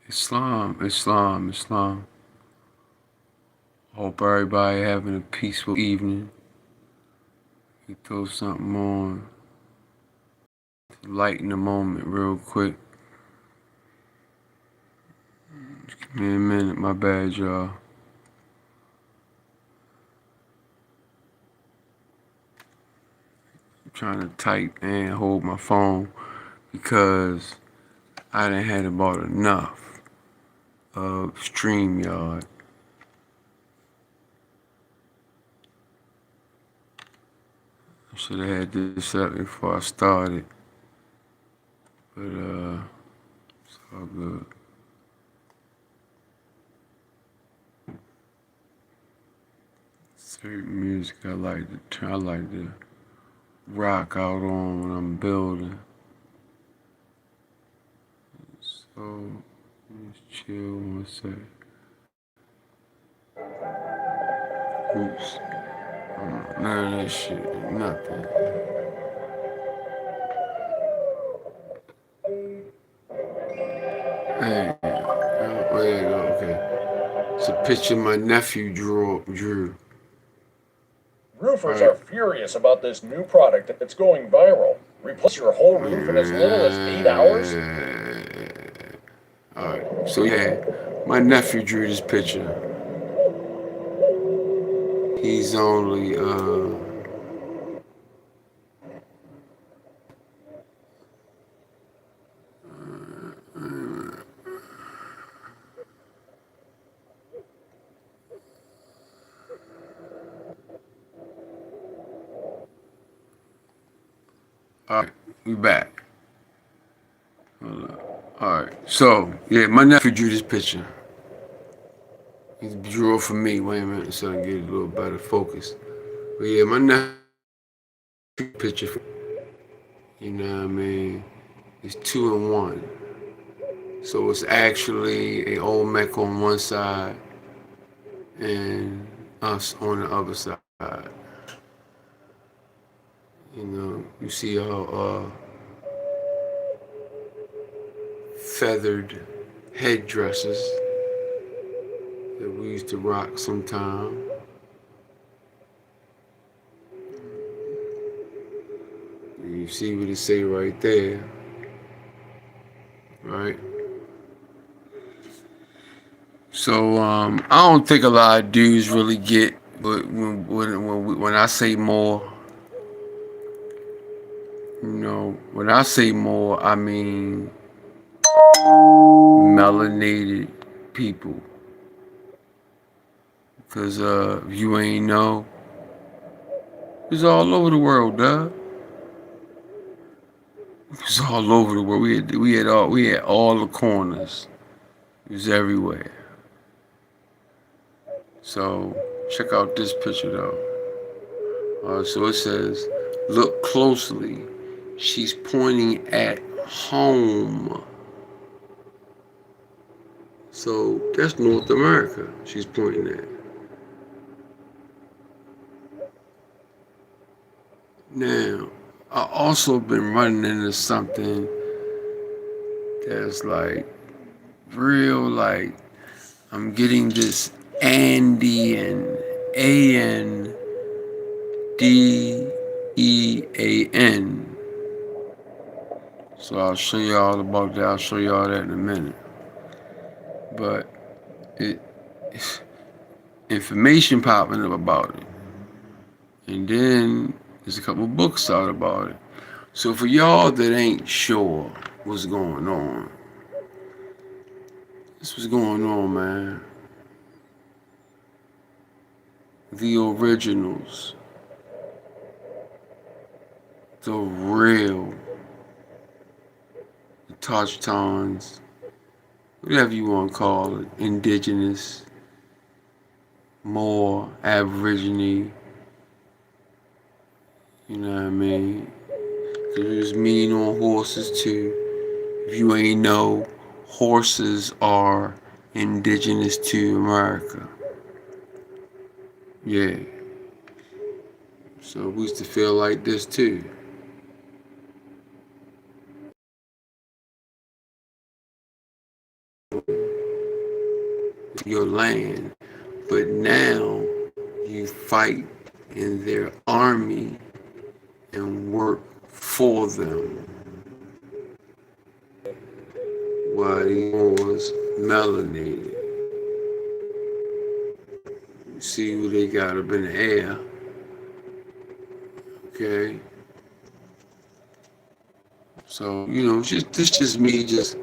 Islam, Islam, Islam. Hope everybody having a peaceful evening. We throw something on to lighten the moment real quick. Just give me a minute, my bad, y'all. I'm trying to type and hold my phone because I done had about enough of StreamYard. I should have had this up before I started, but it's all good. Certain music I like to rock out on when I'm building. So just chill one sec. Oops. None of that shit. Nothing. Hey. Oh, there you go. Okay. It's a picture my nephew drew. Roofers Right. are furious about this new product that's going viral. Replace your whole roof in as little as 8 hours? Alright. So yeah, my nephew drew this picture. He's only alright, we back. Alright. So yeah, my nephew drew this picture. He drew it for me. Wait a minute so I can get a little better focus. But yeah, my nephew picture for you know what I mean? It's 2 in 1. So it's actually a old mech on one side and us on the other side. You know, you see our feathered headdresses that we used to rock sometime. And you see what it say right there, right? So I don't think a lot of dudes really get, but when I say more, when I say more, I mean melanated people. Cause if you ain't know, it's all over the world, dog. It's all over the world. We had all the corners. It was everywhere. So check out this picture though. So it says, look closely. She's pointing at home. So that's North America she's pointing at. Now, I also been running into something that's like real, like I'm getting this Andean, Andean. So I'll show you all about that. I'll show you all that in a minute. But it information popping up about it. And then there's a couple books out about it. So for y'all that ain't sure what's going on, this was going on, man. The originals, the real, the Autochtons, whatever you want to call it, indigenous, Moor, Aborigine, you know what I mean? There's mean on horses too. If you ain't know, horses are indigenous to America. Yeah. So we used to feel like this too. your land. But now you fight in their army and work for them. While the Moors melanated. You see who they got up in the air. Okay. So, just me just,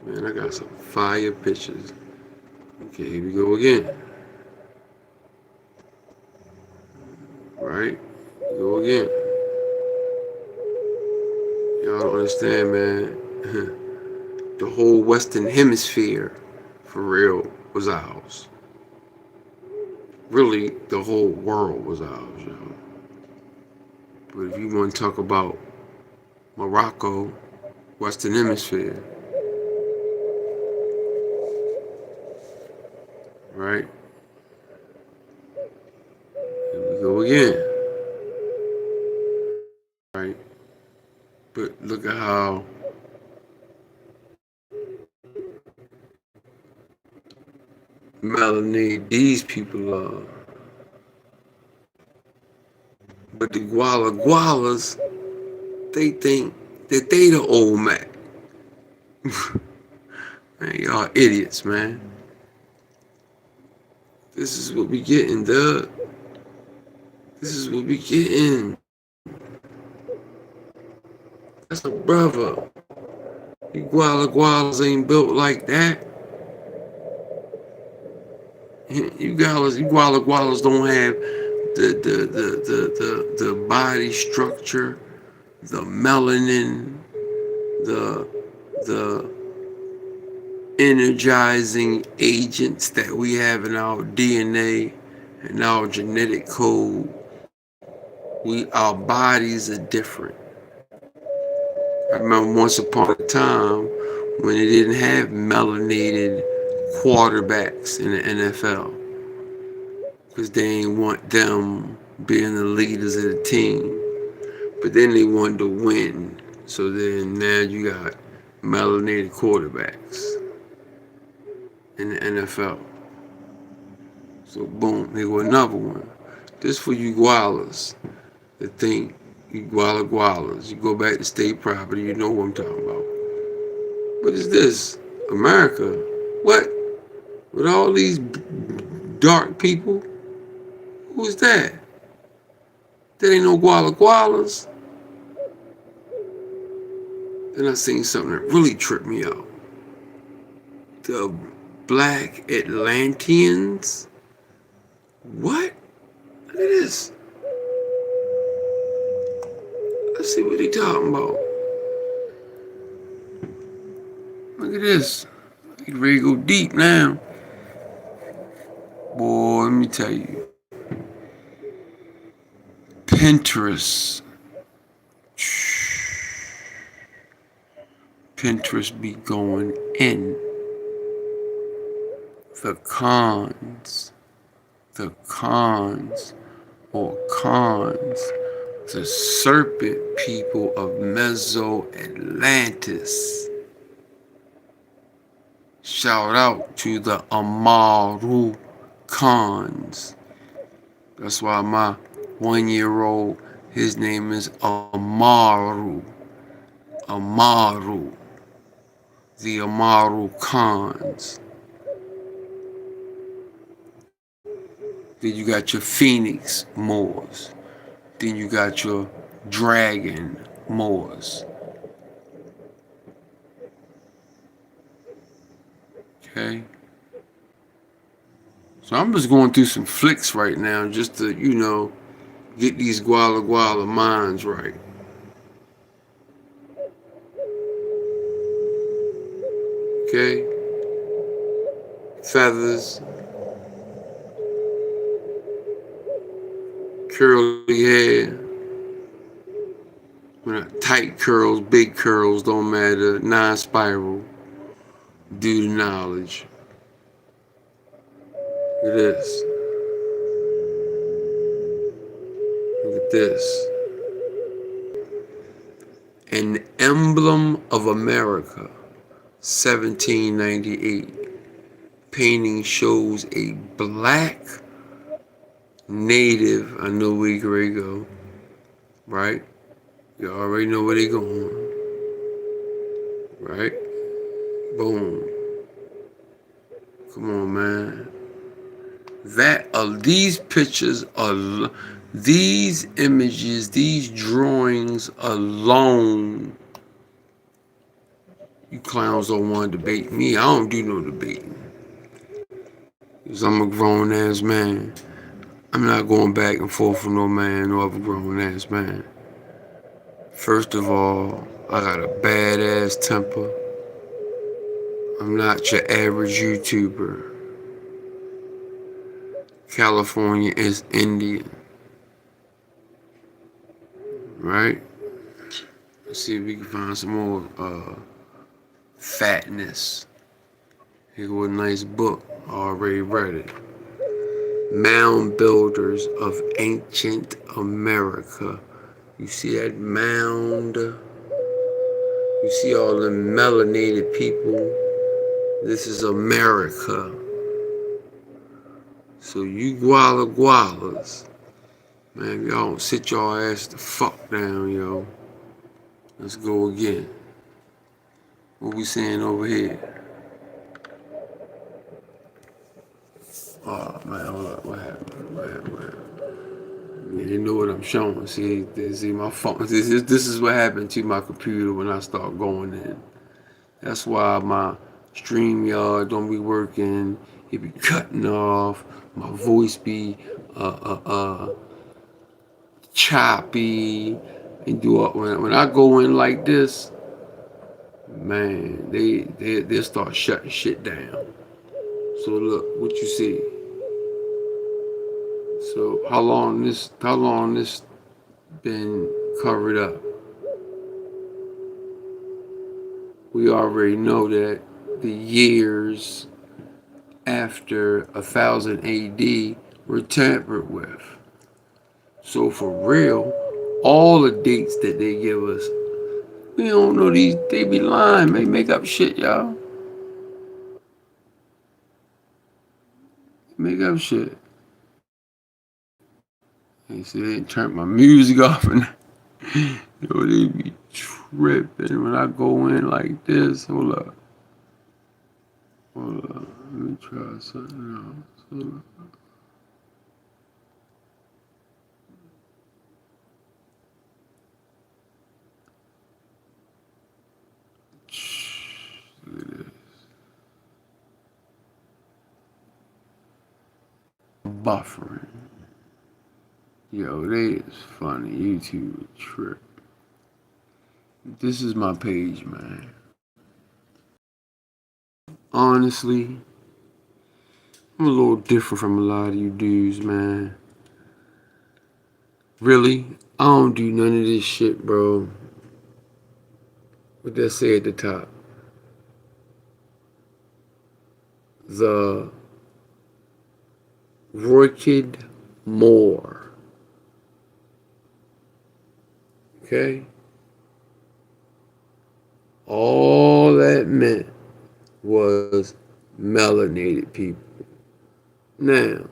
man, I got some fire pictures. Okay, here we go again. Right? Go again. Y'all don't understand, man. The whole Western Hemisphere, for real, was ours. Really, the whole world was ours, y'all. But if you want to talk about Morocco, Western Hemisphere, right? Here we go again, right? But look at how melanated these people are. But the Guala Gualas, they think that they the old Mac. Man, y'all idiots, man. This is what we getting, Doug. This is what we getting. That's a brother. You Guala Gualas ain't built like that. You Guala Gualas don't have the body structure, the melanin, the energizing agents that we have in our DNA and our genetic code. Our bodies are different. I remember once upon a time when they didn't have melanated quarterbacks in the NFL because they didn't want them being the leaders of the team. But then they wanted to win. So then now you got melanated quarterbacks in the NFL. So boom, here go another one. This for you Gualas that think you Guala Gualas. You go back to state property, you know what I'm talking about. What is this? America? What? With all these dark people? Who is that? There ain't no Guala Gualas. Then I seen something that really tripped me out. The Black Atlanteans? What? Look at this. Let's see what they talking about. Look at this. You ready to go deep now. Boy, let me tell you. Pinterest. Pinterest be going in. The cons. The serpent people of Meso-Atlantis. Shout out to the Amaru cons. That's why my 1-year-old, his name is Amaru. Amaru. The Amaru cons. Then you got your Phoenix Moors. Then you got your Dragon Moors. Okay? So I'm just going through some flicks right now just to, get these Guala Guala minds right. Okay? Feathers. Curly hair. Tight curls, big curls, don't matter. Non-spiral. Due to knowledge. Look at this. Look at this. An emblem of America, 1798. painting shows a black native. I know where they go, right? You already know where they going, right? Boom. Come on, man. These pictures are, these images, these drawings alone. You clowns don't want to debate me. I don't do no debating. Because I'm a grown ass man. I'm not going back and forth with no man, no other grown ass man. First of all, I got a badass temper. I'm not your average YouTuber. California is Indian, right? Let's see if we can find some more fatness. Here go a nice book. I already read it. Mound Builders of Ancient America. You see that mound? You see all the melanated people? This is America. So you gualas, man, y'all don't sit y'all ass the fuck down, yo. Let's go again. What we saying over here? Oh man, hold up. What happened? What happened? Yeah, you know what I'm showing. See my phone. This is what happened to my computer when I start going in. That's why my StreamYard don't be working. It be cutting off. My voice be choppy. And when I go in like this, man, they start shutting shit down. So look, what you see. So how long this been covered up? We already know that the years after 1000 AD were tampered with. So for real, all the dates that they give us, we don't know these. They be lying. They make up shit, y'all. Make up shit. They say they turned my music off and yo, they be tripping when I go in like this. Hold up. Let me try something else. Hold up. Look at this. Buffering. Yo, they is funny. YouTube trip. This is my page, man. Honestly, I'm a little different from a lot of you dudes, man. Really, I don't do none of this shit, bro. What they say at the top? The Roykid Moor. Okay? All that meant was melanated people. Now,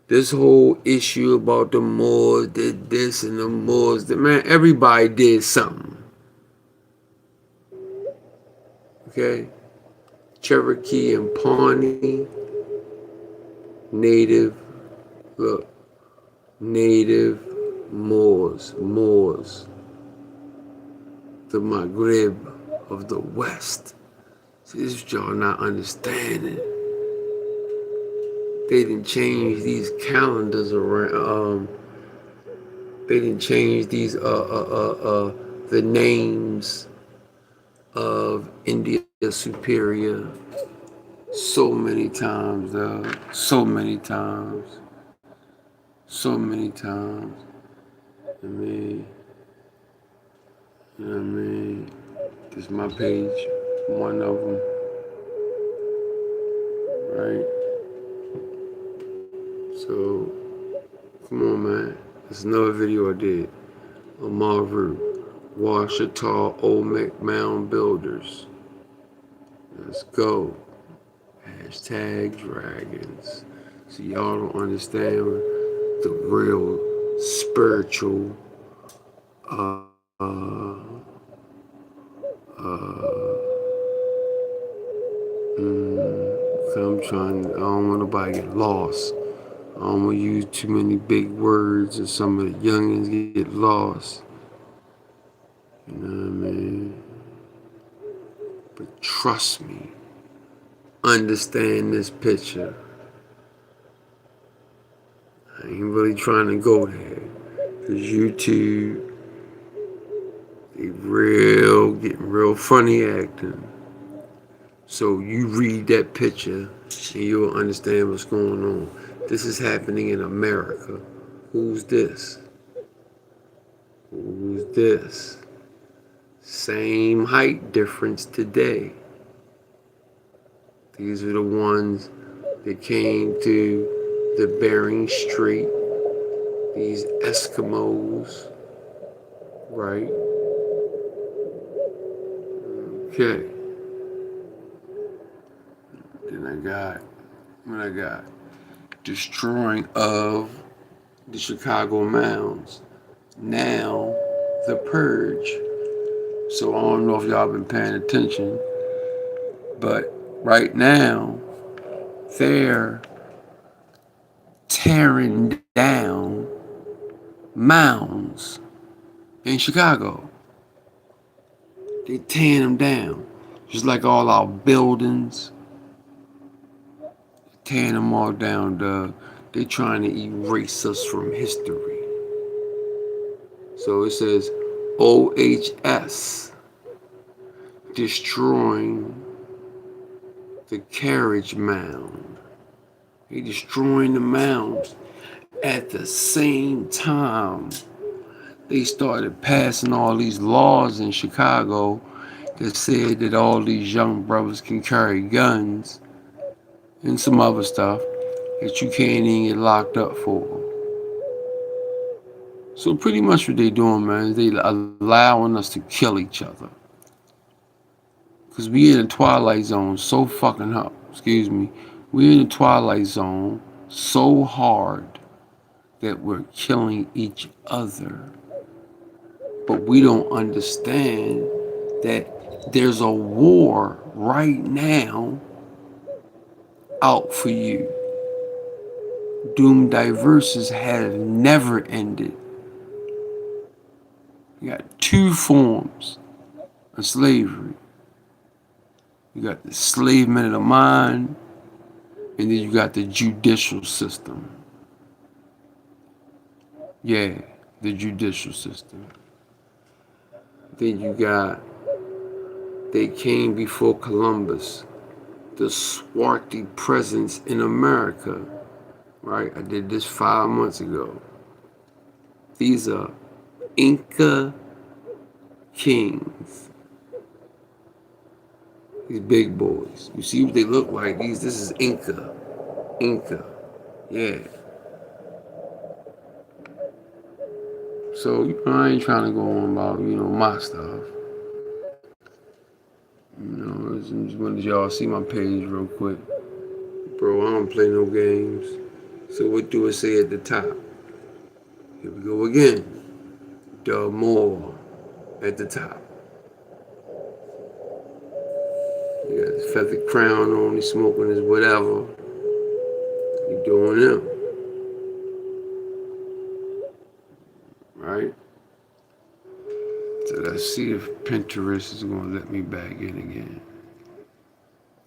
this whole issue about the Moors did this and the Moors, man, everybody did something. Okay? Cherokee and Pawnee, native, look, native Moors, the Maghreb of the West. See, this is y'all not understanding. They didn't change these calendars around. They didn't change these the names of India Superior so many times, so many times, so many times. I mean, you know what I mean? This is my page, one of them, right? So, come on, man. There's another video I did on Moor, Ouachita, Olmec Mound Builders. Let's go. Hashtag dragons. So y'all don't understand the real spiritual I don't want nobody to get lost. I don't want to use too many big words and some of the youngins get lost. You know what I mean? But trust me, understand this picture. I ain't really trying to go there. Because YouTube, getting real funny acting. So you read that picture and you'll understand what's going on. This is happening in America. Who's this? Who's this? Same height difference today. These are the ones that came to the Bering Strait. These Eskimos, right? Okay. Then I got destroying of the Chicago mounds. Now, the purge. So I don't know if y'all been paying attention, but right now they're tearing down mounds in Chicago. They tearing them down, just like all our buildings. Tearing them all down, Doug. They trying to erase us from history. So it says OHS destroying the carriage mound. They destroying the mounds. At the same time, they started passing all these laws in Chicago that said that all these young brothers can carry guns and some other stuff that you can't even get locked up for. So pretty much what they doing, man, is they allowing us to kill each other. Because we in a twilight zone so fucking up. Excuse me. We in a twilight zone so hard that we're killing each other. But we don't understand that there's a war right now out for you. Doom Diverses have never ended. You got two forms of slavery. You got the enslavement of the mind, and then you got the judicial system. Yeah, the judicial system. Then you got, they came before Columbus, the swarthy presence in America, right? I did this 5 months ago. These are Inca kings. These big boys. You see what they look like? This is Inca. Inca. Yeah. So, I ain't trying to go on about, my stuff. I just wanted y'all to see my page real quick. Bro, I don't play no games. So what do it say at the top? Here we go again. The Moor at the top. He got his feathered crown on, he's smoking his whatever. He doing him. Right? So let's see if Pinterest is gonna let me back in again.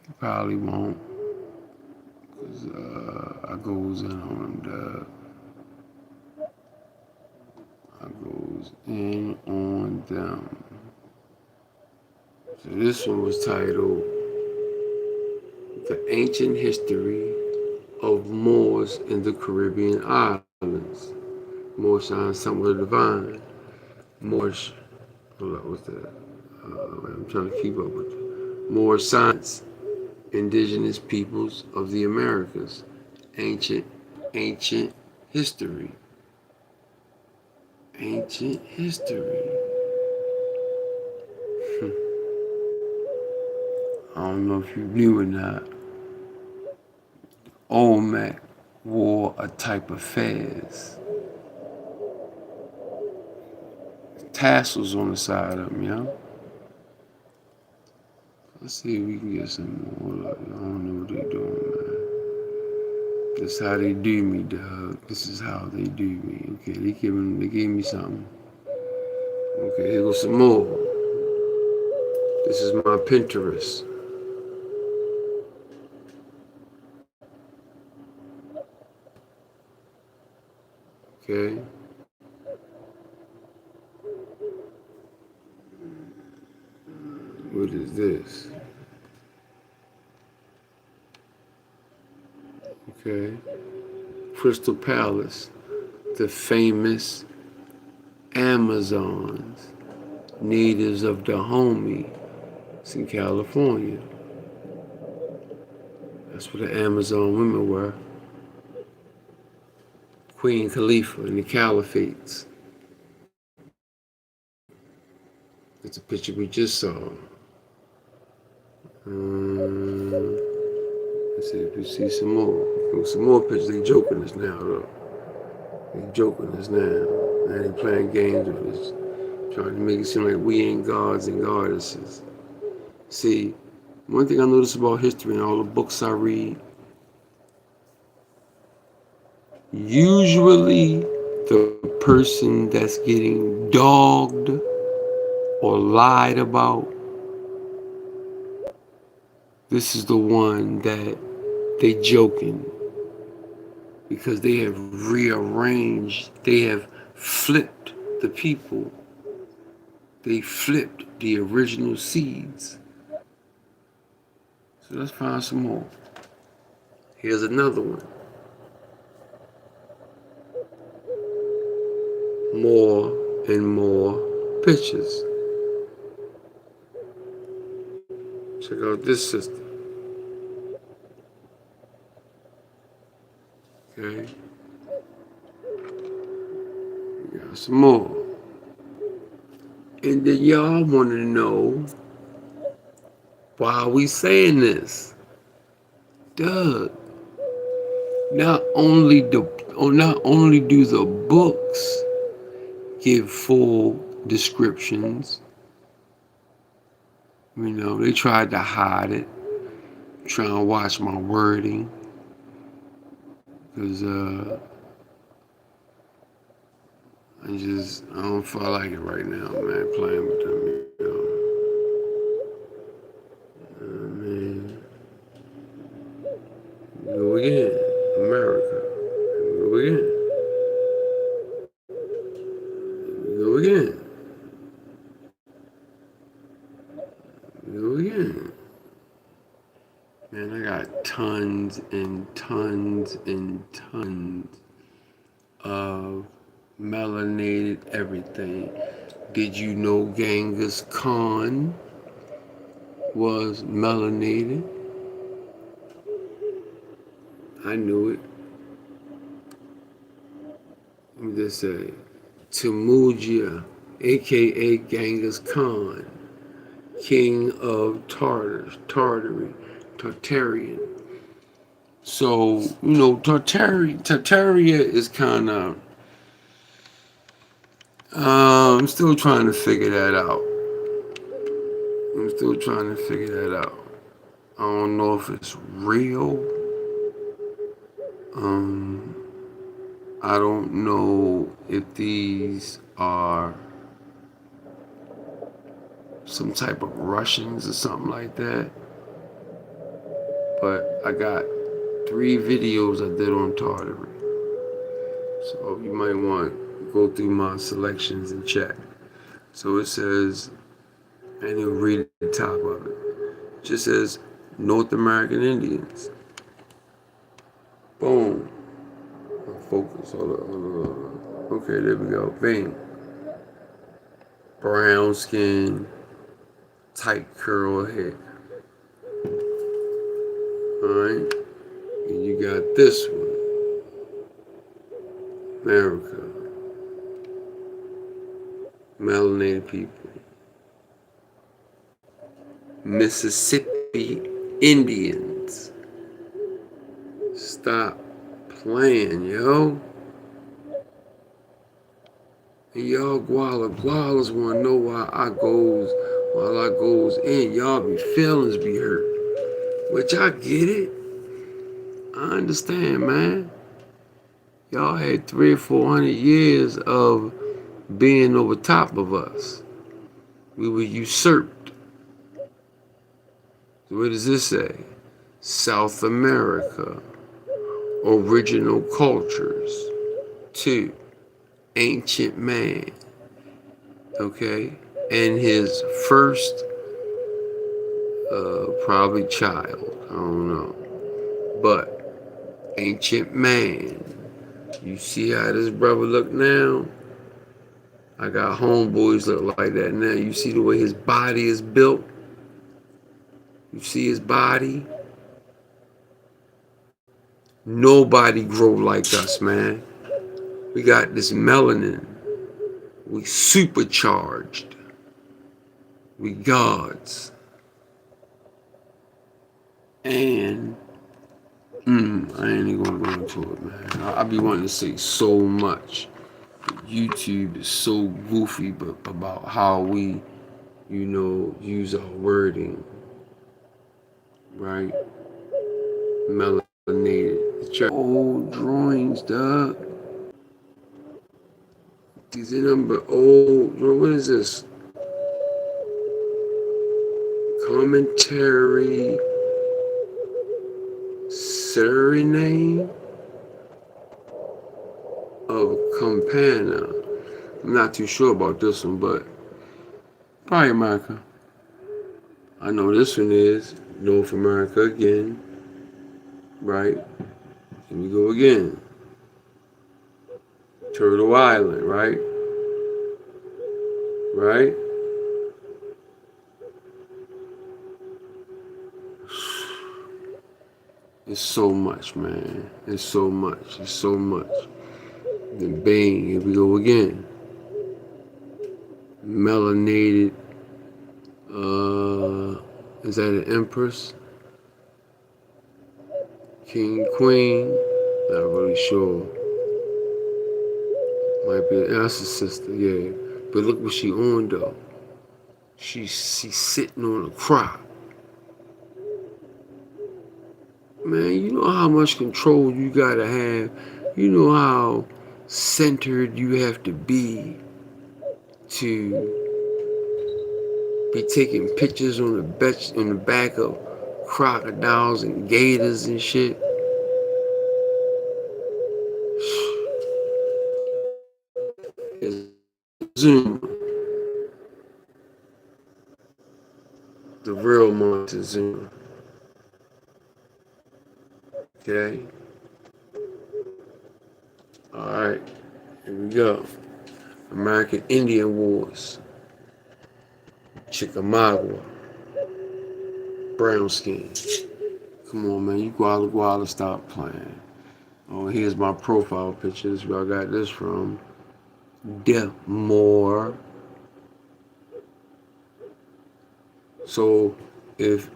It probably won't. Cause I goes in on them. So this one was titled The Ancient History of Moors in the Caribbean Islands. Moor shines somewhat divine. Moorish, hold on, what's that? I'm trying to keep up with you. Moor science, indigenous peoples of the Americas. Ancient history. Ancient history. I don't know if you knew or not, Olmec wore a type of fez. Tassels on the side of them, you know? Let's see if we can get some more. I don't know what they're doing, man. This is how they do me, dog. This is how they do me. Okay, they gave me something. Okay, here goes some more. This is my Pinterest. Okay. What is this? Okay. Crystal Palace, the famous Amazons, natives of Dahomey. It's in California. That's where the Amazon women were. Queen Khalifa and the Caliphates. That's a picture we just saw. Let's see if we see some more. There's some more pictures. They joking us now, though. They joking us now. Now they playing games with us, trying to make it seem like we ain't gods and goddesses. See, one thing I notice about history and all the books I read, usually the person that's getting dogged or lied about, this is the one that they joking because they have rearranged, they have flipped the people. They flipped the original seeds. So let's find some more. Here's another one. More and more pictures. Check out this system. Okay. We got some more. And then y'all want to know why are we saying this? Doug, not only do the books give full descriptions, you know, they tried to hide it. Trying to watch my wording. Because I don't feel like it right now, man, playing with them, you know. Man. Go again. America. Go again. Go again. Go again. Man, I got tons and tons and tons of melanated everything. Did you know Genghis Khan was melanated? I knew it. Let me just say, Temujia, aka Genghis Khan, king of Tartarian. So, you know, Tartaria is kind of, I'm still trying to figure that out. I don't know if it's real. I don't know if these are some type of Russians or something like that. But I got 3 videos I did on Tartary. So you might want to go through my selections and check. So it says, and you'll read the top of it. It just says North American Indians. Boom. Focus. Hold on. Okay, there we go. Bang. Brown skin, tight curl hair. Alright? And you got this one. America. Melanated people. Mississippi Indians. stop playing, yo. And y'all gualas wanna know while I goes in, y'all be feelings be hurt. Which I get it. I understand, man. Y'all had 300 or 400 years of being over top of us. We were usurped. So what does this say? South America, original cultures. 2, ancient man. Okay? And his first, probably child. I don't know. But, ancient man. You see how this brother look now? I got homeboys look like that now. You see the way his body is built? You see his body? Nobody grow like us, man. We got this melanin. We supercharged. We gods. And I ain't even gonna go into it, man. I be wanting to say so much. YouTube is so goofy about how we, use our wording, right? Melanated. Check old drawings, dog. These are number old. What is this? Commentary. Suriname of Campana. I'm not too sure about this one, but probably America. I know this one is North America again, right? Here we go again. Turtle Island, right? Right? It's so much, man. It's so much. It's so much. Then bang, here we go again. Melanated, is that an empress? King, queen? Not really sure. Might be, that's a sister, yeah. But look what she on though. She's sitting on a crop. Man, you know how much control you gotta have. You know how centered you have to be to be taking pictures on the back of crocodiles and gators and shit. Zoom, the real Montezuma. Okay. All right. Here we go. American Indian Wars. Chickamauga. Brown skin. Come on, man. You guala stop playing. Oh, here's my profile picture. This is where I got this from. Moor. So, if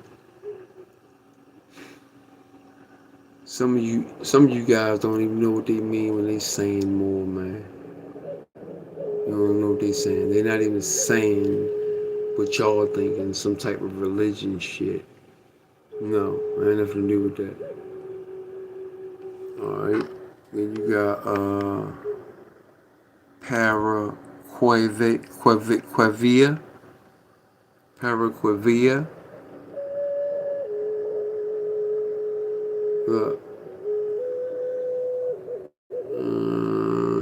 some of you guys don't even know what they mean when they saying more, man. You don't know what they saying. They're not even saying what y'all thinking, some type of religion shit. No, I ain't nothing to do with that. Alright. Then you got Paraquavia. Paraquavia. Look.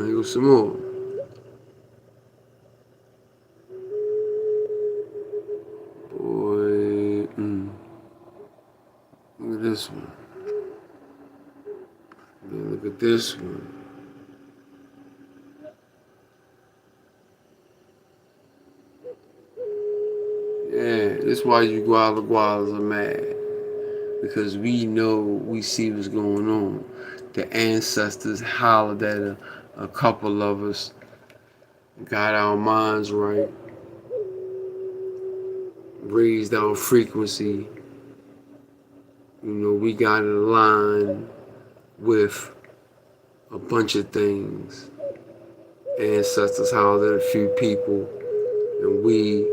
Here goes some more. Boy, look at this one. Then look at this one. Yeah, this is why you gualas are mad. Because we see what's going on. The ancestors hollered at a couple of us, got our minds right, raised our frequency. We got in line, with a bunch of things. Ancestors hollered at a few people, and we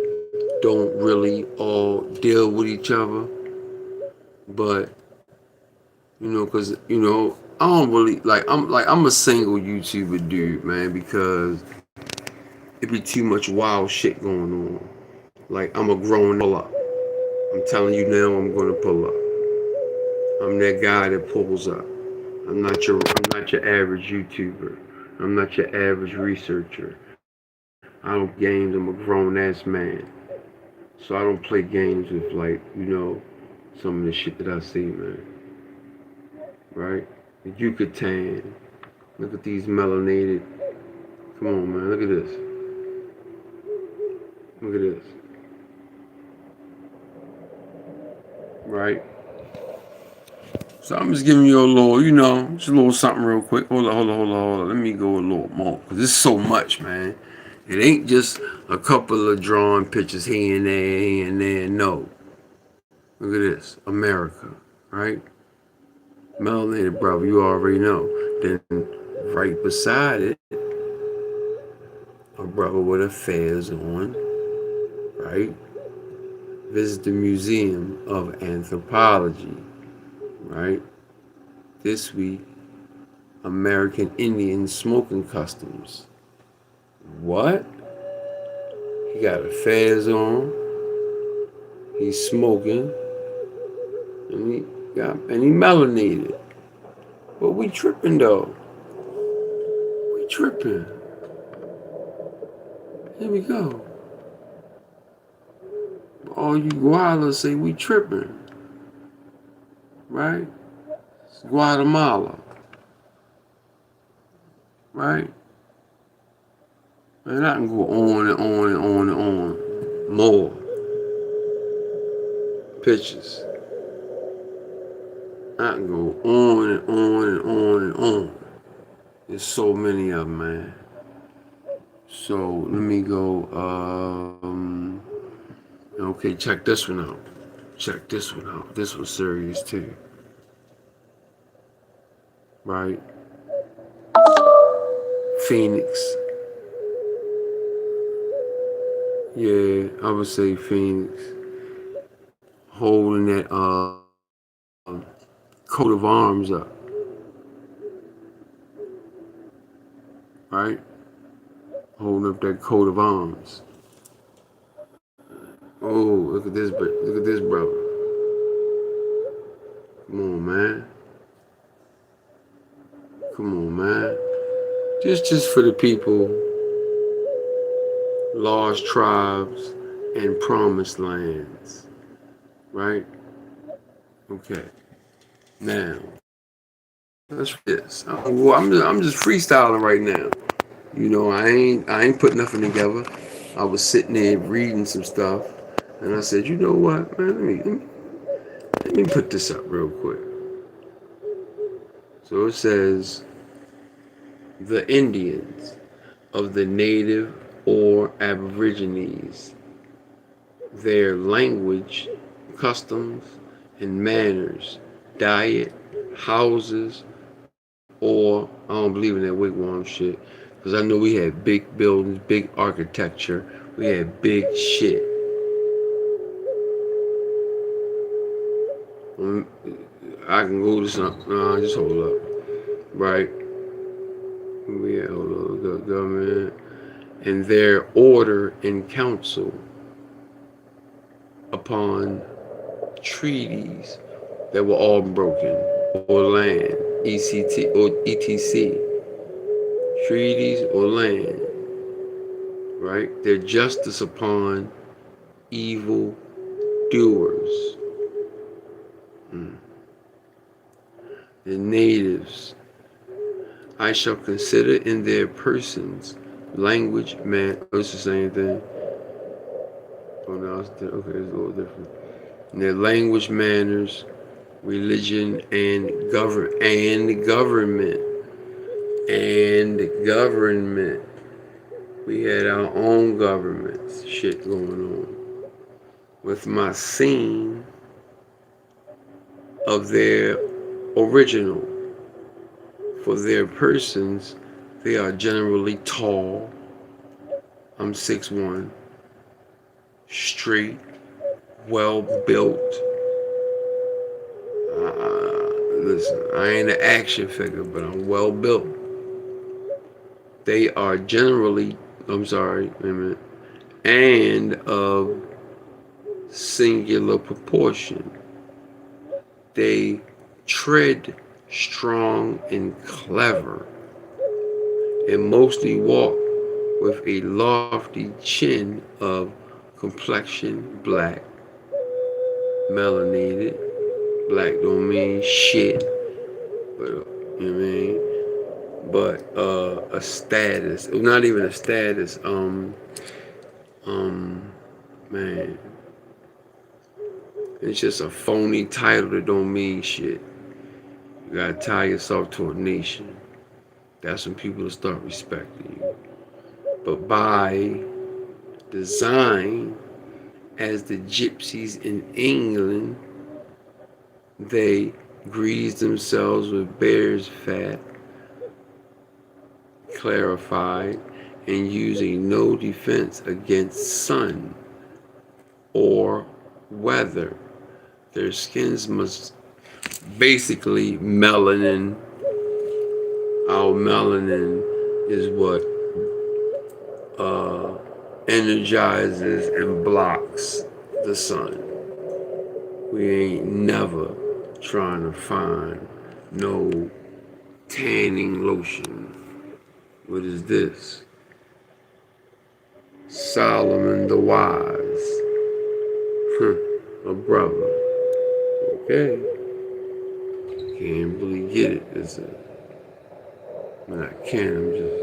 don't really all deal with each other. But cause I don't really I'm a single YouTuber dude, man, because it be too much wild shit going on. Like I'm a grown up. I'm telling you now, I'm gonna pull up. I'm that guy that pulls up. I'm not your average YouTuber. I'm not your average researcher. I don't play games. I'm a grown ass man. So I don't play games with some of the shit that I see, man. Right? The Yucatan. Look at these melanated. Come on, man. Look at this. Look at this. Right? So I'm just giving you a little, just a little something real quick. Hold on. Let me go a little more. Because there's so much, man. It ain't just a couple of drawn pictures here and there. No. Look at this. America. Right? Melanated brother, you already know. Then right beside it, a brother with a fez on. Right? Visit the Museum of Anthropology. Right? This week, American Indian smoking customs. What? He got a fez on. He's smoking, and he melanated. But we tripping though. We tripping. Here we go. All you Gualas say we tripping, right? It's Guatemala, right? Man, I can go on and on and on and on. More pictures. I can go on and on and on and on. There's so many of them, man. So let me go. Okay, check this one out. Check this one out. This one's serious too. Right? Phoenix. Yeah, I would say Phoenix. Holding that coat of arms up. Right? Holding up that coat of arms. Oh, look at this brother. Come on, man. Come on, man. Just for the people, lost tribes, and promised lands. Right? Okay. Now, let's this. I'm just freestyling right now. I ain't put nothing together. I was sitting there reading some stuff, and I said, you know what, man, let me put this up real quick. So it says, the Indians of the native or aborigines, their language, customs, and manners, diet, houses, or I don't believe in that wigwam shit, because I know we had big buildings, big architecture, we had big shit. I can go to something. No, just hold up. Right? Yeah, hold on. The government and their order and council upon treaties that were all broken, or land, ECT or ETC, treaties or land, right? Their justice upon evil doers. The natives, I shall consider in their persons, language, man. Oh, it's the same thing. Oh no, okay, it's a little different. In their language, manners, religion, and government. We had our own governments, shit going on. With my scene of their original For their persons, they are generally tall. I'm 6'1", straight, well built. Listen, I ain't an action figure, but I'm well built. They are generally, I'm sorry, wait a minute, and of singular proportion. They tread strong and clever, and mostly walk with a lofty chin of complexion black, melanated. Black don't mean shit, but you know what I mean. But a status, not even a status. Man, it's just a phony title that don't mean shit. You gotta tie yourself to a nation. That's when people will start respecting you. But by design, as the gypsies in England, they grease themselves with bear's fat, clarified, and using no defense against sun or weather. Their skins must basically melanin. Our melanin is what uh, energizes and blocks the sun. We ain't never trying to find no tanning lotion. What is this? Solomon the Wise. A brother. Okay. Can't really get it. I mean, I can. I'm just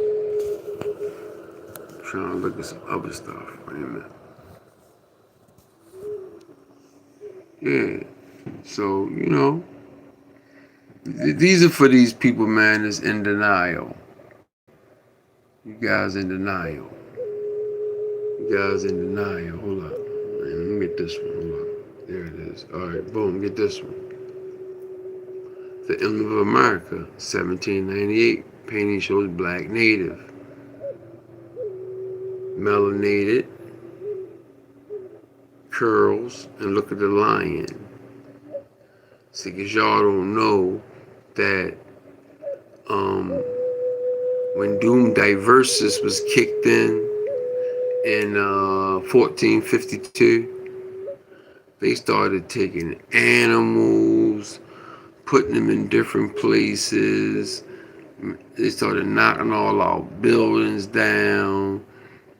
trying to look at some other stuff. Wait a minute. Yeah. So, these are for these people, man, that's in denial. You guys in denial. You guys in denial. Hold up. Man, let me get this one. Hold up. There it is. All right, boom, get this one. The Emblem of America, 1798. Painting shows black native. Melanated. Curls. And look at the lion. See, because y'all don't know that when Doom Diversus was kicked in 1452, they started taking animals, putting them in different places. They started knocking all our buildings down.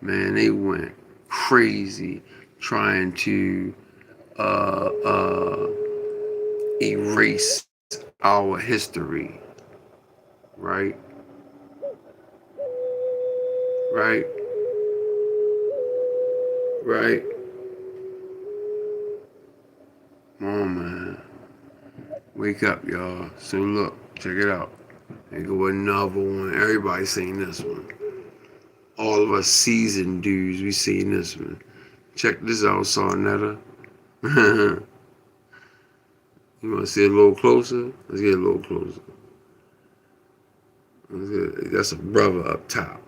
Man, they went crazy trying to erase our history. Right? Right? Right? Come on, man. Wake up, y'all. So look, check it out. There go another one. Everybody seen this one. All of us seasoned dudes, we seen this one. Check this out, Sarnetta. You want to see it a little closer? Let's get a little closer. That's a brother up top.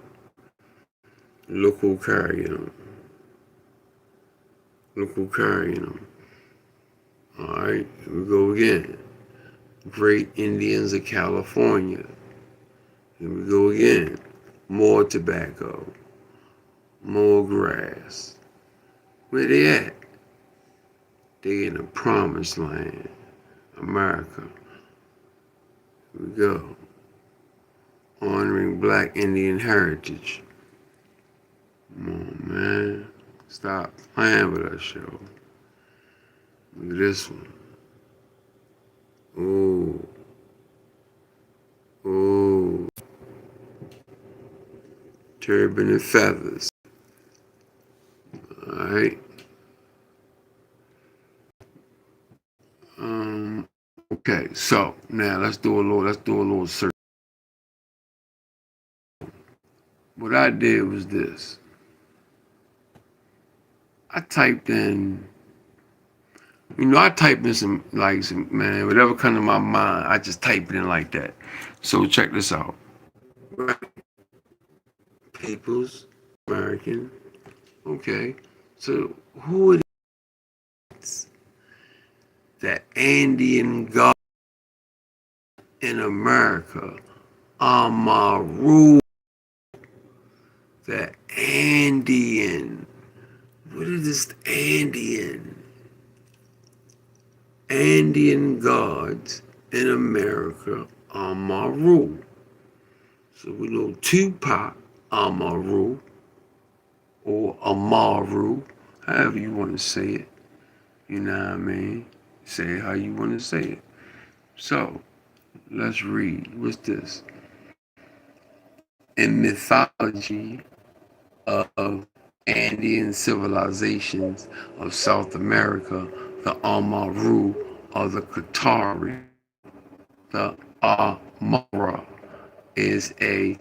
Look who carrying him. Look who carrying him. All right, here we go again. Great Indians of California. Here we go again. More tobacco. More grass. Where they at? They in the promised land. America. Here we go. Honoring black Indian heritage. Come on, man. Stop playing with us, show. Look at this one. Ooh. Ooh. Turban and feathers. Alright. Okay, so now let's do a little search. What I did was this. I typed in I type in some man, whatever comes to my mind, I just type it in like that. So check this out. Right. Peoples, American. Okay. So who it is? The Andean god in America. Amaru. The Andean. What is this Andean? Andean gods in America. Amaru. So we know Tupac Amaru or Amaru, however you want to say it. You know what I mean? Say it how you want to say it. So let's read. What's this? In mythology of Andean civilizations of South America, the Amaru or the Qatari, the Amara is a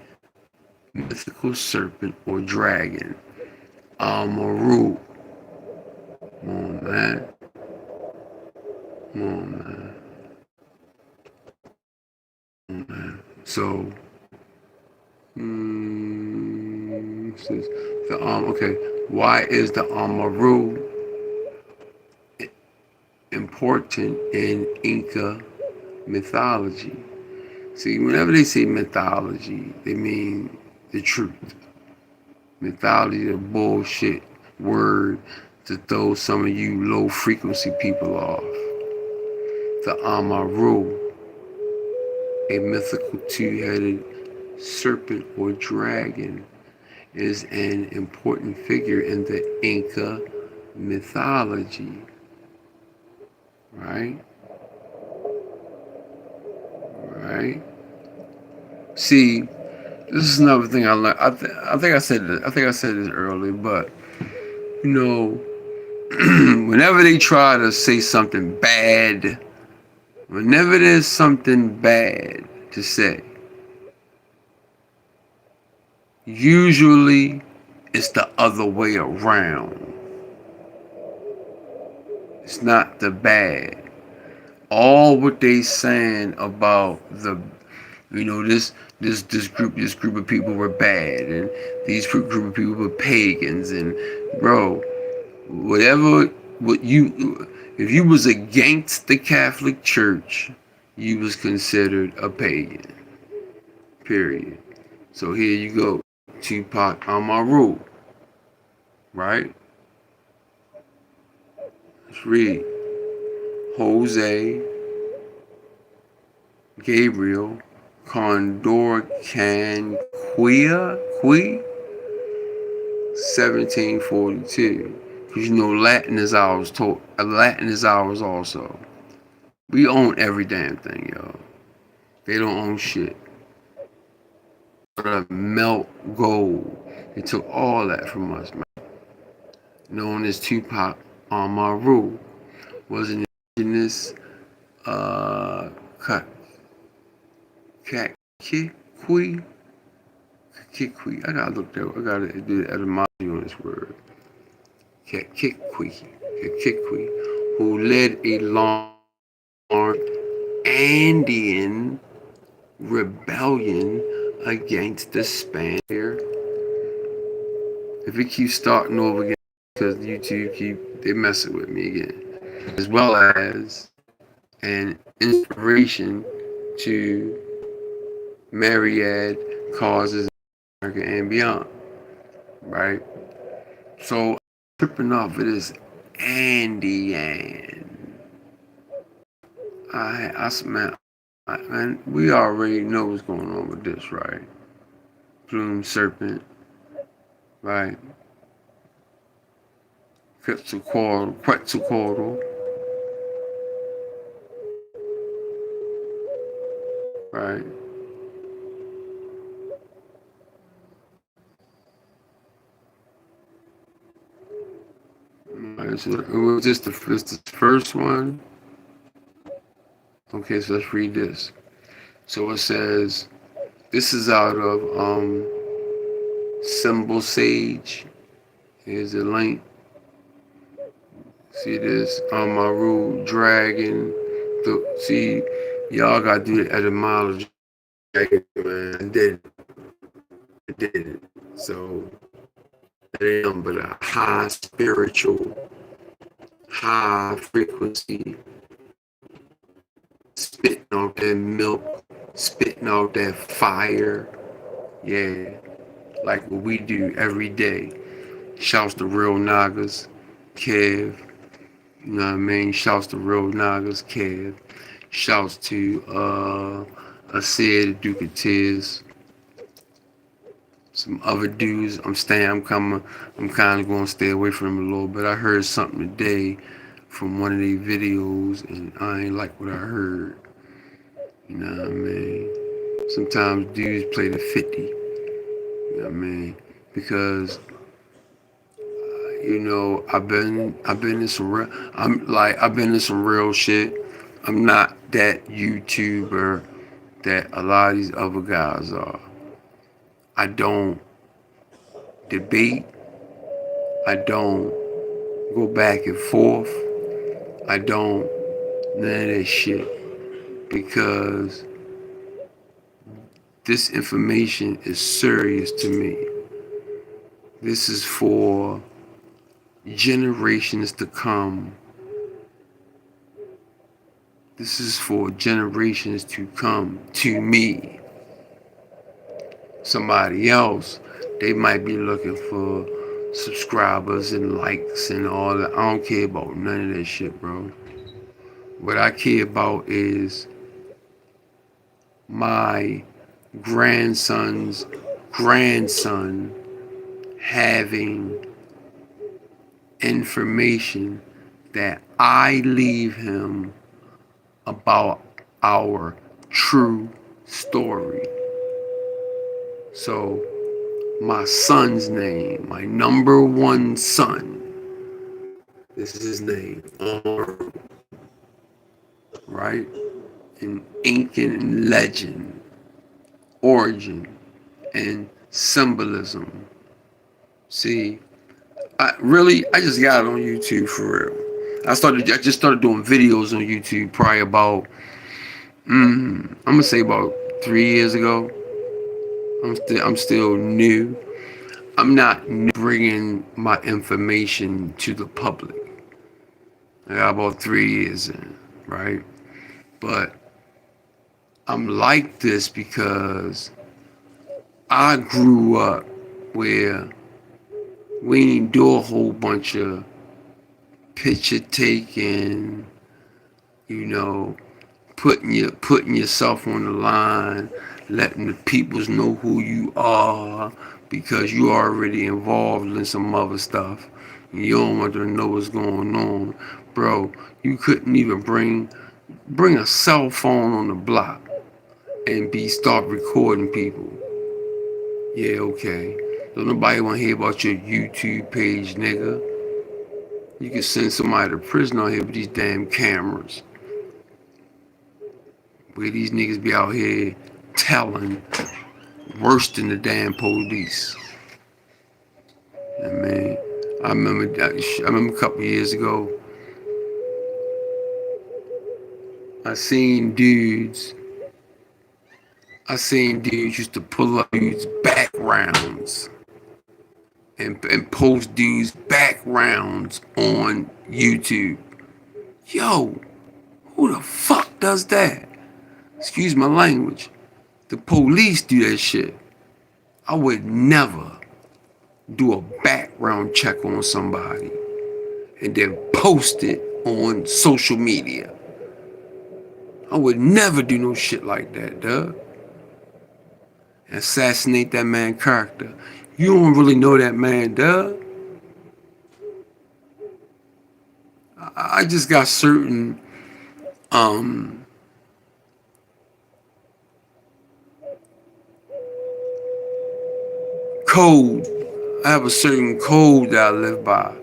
mythical serpent or dragon. Amaru. Come on, man. Come on, man. Come on, man. So, the okay. Why is the Amaru important in Inca mythology? See, whenever they say mythology, they mean the truth. Mythology is a bullshit word to throw some of you low frequency people off. The Amaru, a mythical two-headed serpent or dragon, is an important figure in the Inca mythology. Right? Right? See, this is another thing I learned. I think I said this. I think I said this earlier, but you know, whenever they try to say something bad, whenever there's something bad to say, usually it's the other way around. It's not the bad. All what they saying about this group of people were bad, and these group of people were pagans, and bro, whatever what you if you was against the Catholic Church, you was considered a pagan. Period. So here you go, Tupac Amaru, right? Let's read. Jose Gabriel Condor Canquia, 1742. Because Latin is ours. Latin is ours also. We own every damn thing, yo. They don't own shit. The melt gold. They took all that from us, man. Known as Tupac Amaru, was an indigenous Kikwi. I gotta look that. I gotta do the etymology on this word. Kikwi, who led a long Andean rebellion against the Spaniards. If it keeps starting over again, because YouTube they messing with me again, as well as an inspiration to myriad causes in America and beyond, right? So tripping off of this Andean. Man, we already know what's going on with this, right? Plume serpent, right? Quetzalcoatl, right? Right, so it was just the first one. Okay, so let's read this. So it says, this is out of Symbol Sage. Here's the link. See this on my road dragon. See, y'all gotta do the etymology dragon, man. I did it. So it ain't but a high spiritual, high frequency, spitting out that milk, spitting out that fire. Yeah, like what we do every day. Shouts to real Nagas, Kev. You know what I mean? Shouts to real Nagas, Kev. Shouts to Asid, the Duke of Tears. Some other dudes. I'm kind of going to stay away from them a little bit. I heard something today from one of their videos, and I ain't like what I heard. You know what I mean? Sometimes dudes play the 50. You know what I mean? Because I've been in some real. I've been in some real shit. I'm not that YouTuber that a lot of these other guys are. I don't debate. I don't go back and forth. I don't none of that shit because this information is serious to me. This is for generations to come. This is for generations to come to me. Somebody else, they might be looking for subscribers and likes and all that. I don't care about none of that shit, bro. What I care about is my grandson's grandson having information that I leave him about our true story. So, my son's name, my number one son, this is his name, right? In Incan legend, origin, and symbolism. See, I just got it on YouTube for real. I just started doing videos on YouTube probably about, I'm gonna say about 3 years ago. I'm still new. I'm not bringing my information to the public. I got about 3 years in, right? But I'm like this because I grew up where we didn't do a whole bunch of picture taking, you know, putting yourself on the line, letting the peoples know who you are because you already involved in some other stuff. You don't want them to know what's going on, bro. You couldn't even bring a cell phone on the block and start recording people. Yeah, okay. Don't nobody want to hear about your YouTube page, nigga. You can send somebody to prison out here with these damn cameras. Where these niggas be out here telling worse than the damn police. I mean, I remember a couple of years ago, I seen dudes used to pull up dudes' backgrounds and post dudes' backgrounds on YouTube. Yo, who the fuck does that? Excuse my language. The police do that shit. I would never do a background check on somebody and then post it on social media. I would never do no shit like that, dog. Assassinate that man's character. You don't really know that man, dog. I just got certain code. I have a certain code that I live by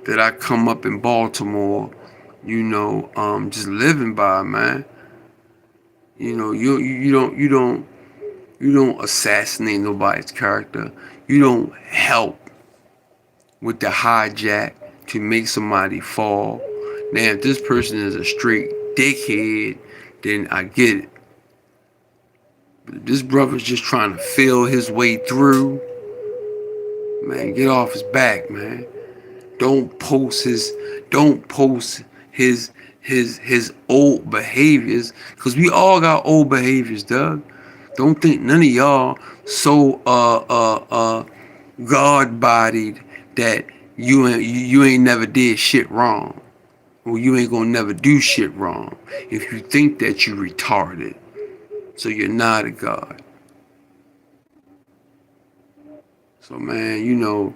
that I come up in Baltimore, just living by, man. You don't assassinate nobody's character. You don't help with the hijack. to make somebody fall. Now, if this person is a straight dickhead, then I get it. But if this brother's just trying to feel his way through, man, get off his back, man. Don't post his old behaviors, because we all got old behaviors, Doug. Don't think none of y'all so God bodied that you ain't never did shit wrong. Well, you ain't gonna never do shit wrong if you think that you retarded. So you're not a God. So man,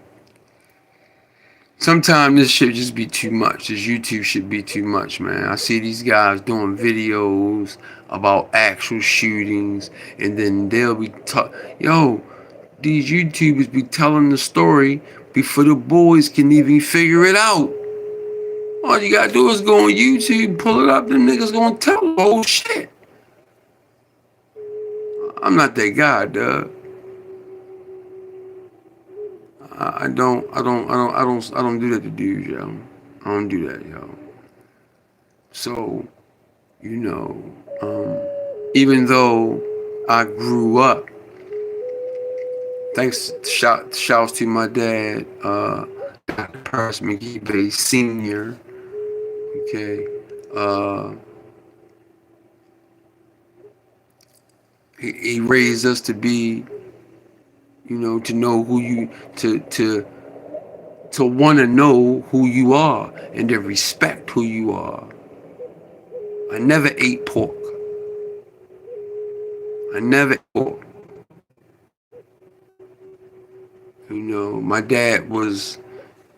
sometimes this shit just be too much. This YouTube should be too much, man. I see these guys doing videos about actual shootings, and then they'll be these YouTubers be telling the story before the boys can even figure it out. All you gotta do is go on YouTube, pull it up, them niggas gonna tell the whole shit. I'm not that guy, Doug. I don't do that to dudes, yo. I don't do that, yo. So, you know, even though I grew up, shouts to my dad, Dr. Paris McGee Sr. Okay, he raised us to be, to know who you to want to know who you are and to respect who you are. I never ate pork. I never ate pork. My dad was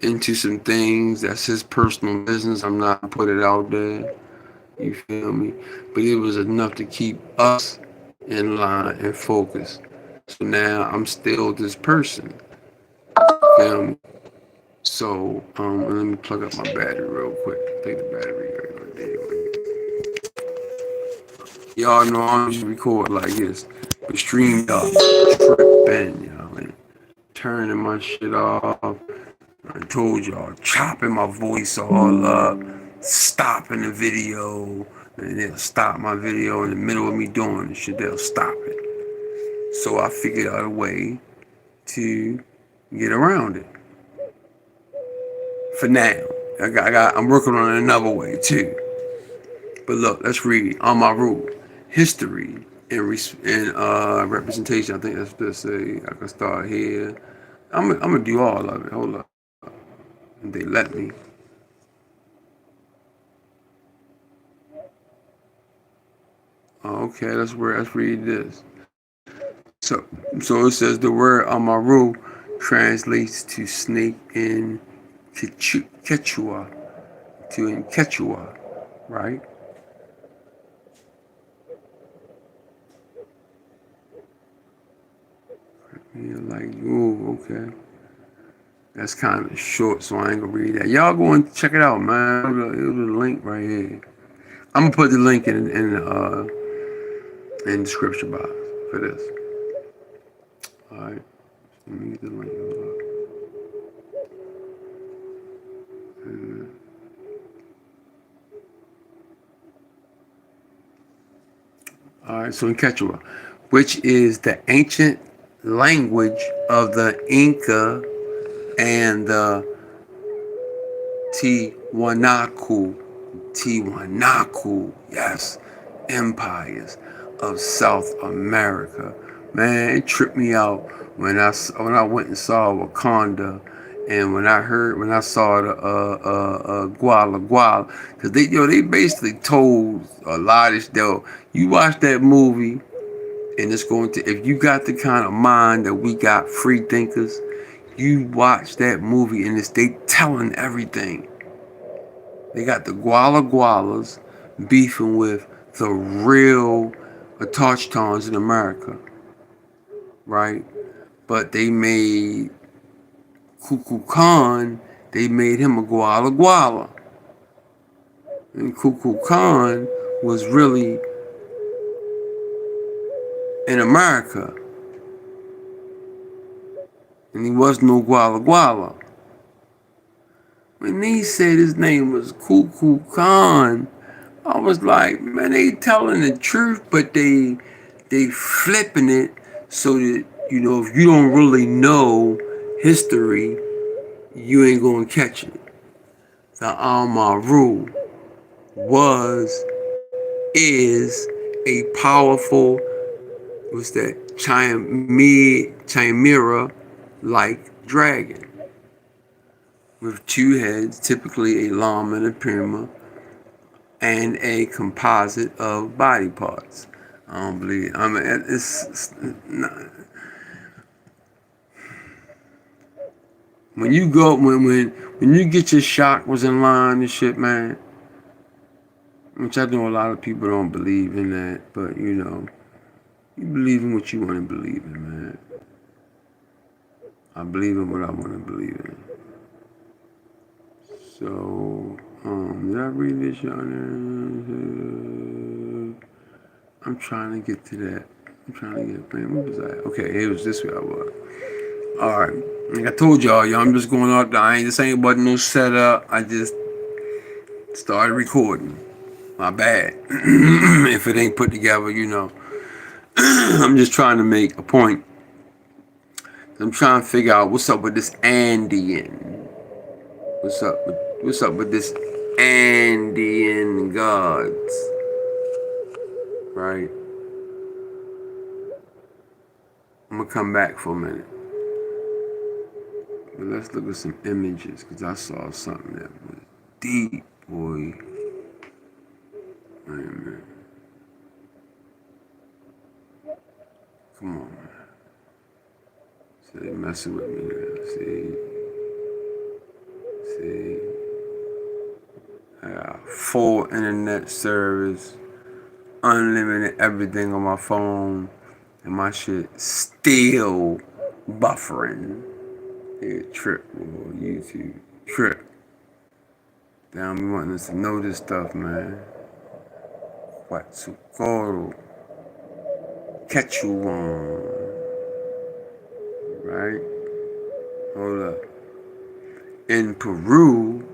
into some things. That's his personal business. I'm not putting it out there. You feel me? But it was enough to keep us in line and focused. So now I'm still this person. You feel me? So let me plug up my battery real quick. Take the battery right there. Y'all know I don't record like this, but stream y'all tripping, y'all, and turning my shit off. I told y'all, chopping my voice all up, stopping the video, and they'll stop my video in the middle of me doing the shit. They'll stop it. So I figured out a way to get around it. For now, I'm working on another way too. But look, let's read on my rule, history and representation. I think that's to say. I can start here. I'm gonna do all of it. Hold up. They let me. Okay, let's read this. So it says the word Amaru translates to snake in Quechua, right? Yeah, like, ooh, okay. That's kind of short, so I ain't gonna read that. Y'all go and check it out, man. It'll be the link right here. I'm gonna put the link in the description box for this. All right, let me get the link. All right, so in Quechua, which is the ancient language of the Inca and the Tiwanaku, yes, empires of South America. Man, it tripped me out when I went and saw Wakanda, and when I saw the Guala Guala, because they basically told a lot of shit. You watch that movie, and it's going to, if you got the kind of mind that we got, free thinkers, you watch that movie and they telling everything. They got the Guala Gualas beefing with the real Autochthons in America, right? But they made Kuku Khan, they made him a Guala Guala. And Kuku Khan was really in America. And he was no Guala Guala. when he said his name was Cuckoo Khan, I was like, man, they telling the truth, but they flipping it so that, you know, if you don't really know history, you ain't gonna catch it. The Amaru was, is a powerful, what's that, chimera like dragon with two heads, typically a llama and a puma, and a composite of body parts. I don't believe. I mean, it's not, when you go when you get your chakras in line and shit, man. Which I know a lot of people don't believe in that, but you know, you believe in what you want to believe in, man. I believe in what I want to believe in. So, did I read this, y'all? I'm trying to get to that. I'm trying to get, man, what was that? Okay, it was this way I was. Alright. Like I told y'all, I'm just going out there. This ain't about no setup. I just started recording. My bad. If it ain't put together, you know. I'm just trying to make a point. I'm trying to figure out what's up with this Andean. What's up with this Andean gods? Right? I'm gonna come back for a minute. But let's look at some images, because I saw something that was deep, boy. Wait a minute. Come on, man. So they messing with me now. See. I got full internet service, unlimited everything on my phone, and my shit still buffering. Yeah, trip, boy. YouTube. Trip. Damn, we wanting us to know this stuff, man. Quetzalcoatl. Quechuan. Right? Hold up. In Peru,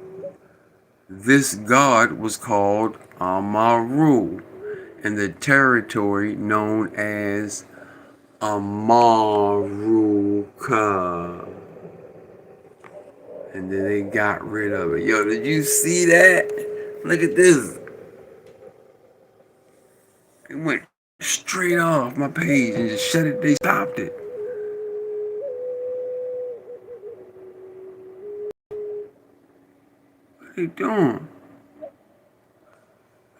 this god was called Amaru in the territory known as Amaruca. And then they got rid of it. Yo, did you see that? Look at this. It went straight off my page and just shut it. They stopped it. What are they doing?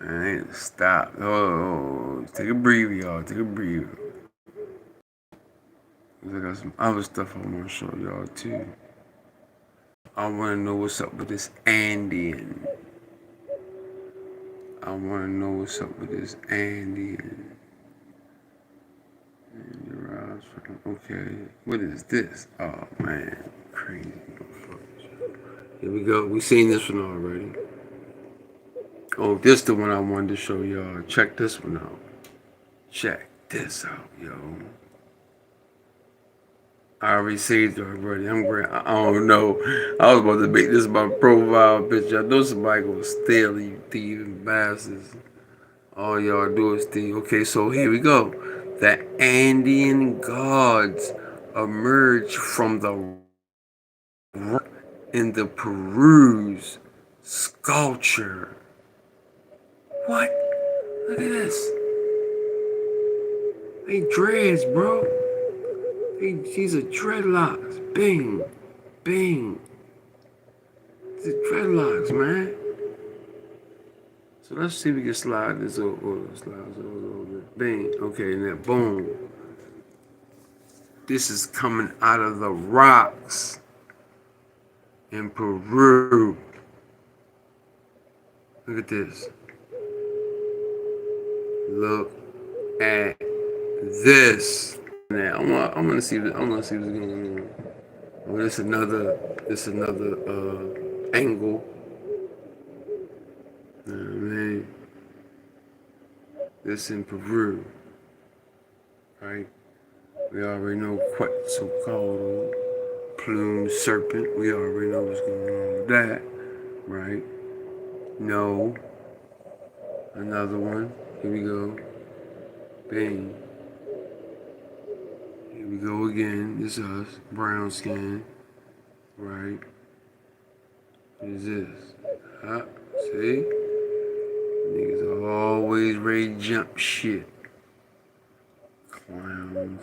I ain't stop. Oh, take a breather, y'all. Take a breather. I got some other stuff I want to show y'all too. I want to know what's up with this Andean. I want to know what's up with this Andean. Okay, what is this? Oh man, crazy. Here we go. We seen this one already. Oh, this the one I wanted to show y'all. Check this one out. Check this out, yo. I already saved it already. I'm great. I don't know. I was about to make this my profile picture. I know somebody gonna steal you thieving bastards. All y'all do is thief. Okay, so here we go. The Andean gods emerged from the rock in the Peru's sculpture. What? Look at this. They dreads, bro. These are dreadlocks. Bing. Bing. These are dreadlocks, man. So let's see if we can slide this over. Slide this over. Bing. Okay, and that boom. This is coming out of the rocks in Peru. Look at this. Look at this. Now I want to see. I want to see what's going on. Oh, this another angle. Man, this in Peru, right? We already know Quetzalcoatl, plume serpent. We already know what's going on with that. right? No. Another one. Here we go. Bang. Here we go again. This is us. Brown skin. Right. What is this? Huh? See? Niggas are always ready to jump shit. Clowns.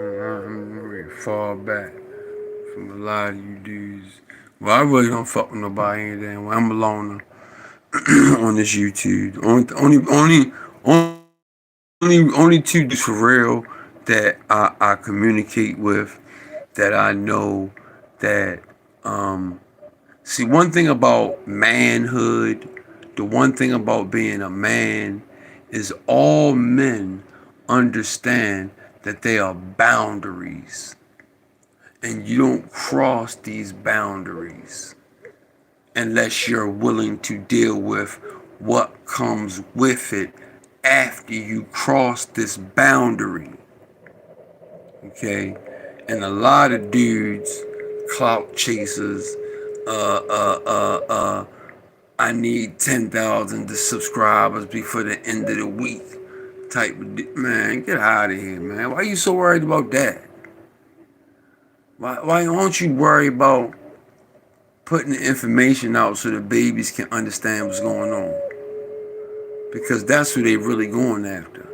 I'm ready to fall back from a lot of you dudes. Well, I really don't fuck with nobody any damn way. I'm a loner on this YouTube. Only two dudes for real that I communicate with, that I know that see, one thing about manhood, the one thing about being a man is all men understand that they are boundaries, and you don't cross these boundaries unless you're willing to deal with what comes with it after you cross this boundary. Okay? And a lot of dudes, clout chasers, I need 10,000 subscribers before the end of the week type of man, get out of here, man. Why are you so worried about that? Why don't you worry about putting the information out so the babies can understand what's going on? Because that's who they really going after.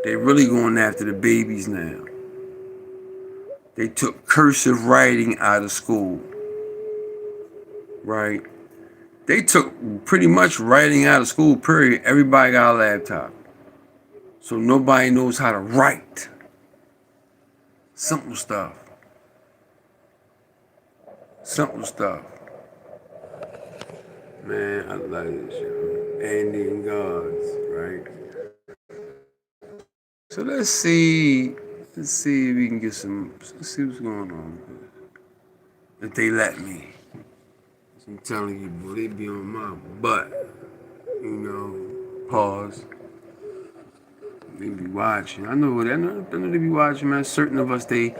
They really going after the babies now. They took cursive writing out of school, right? They took pretty much writing out of school, period. Everybody got a laptop. So nobody knows how to write. Simple stuff. Simple stuff. Man, I love this shit. Andean gods, right? So let's see if we can get some, let's see what's going on. If they let me. I'm telling you, boy, they be on my butt. You know, pause. They be watching. I know they be watching, man. Certain of us, they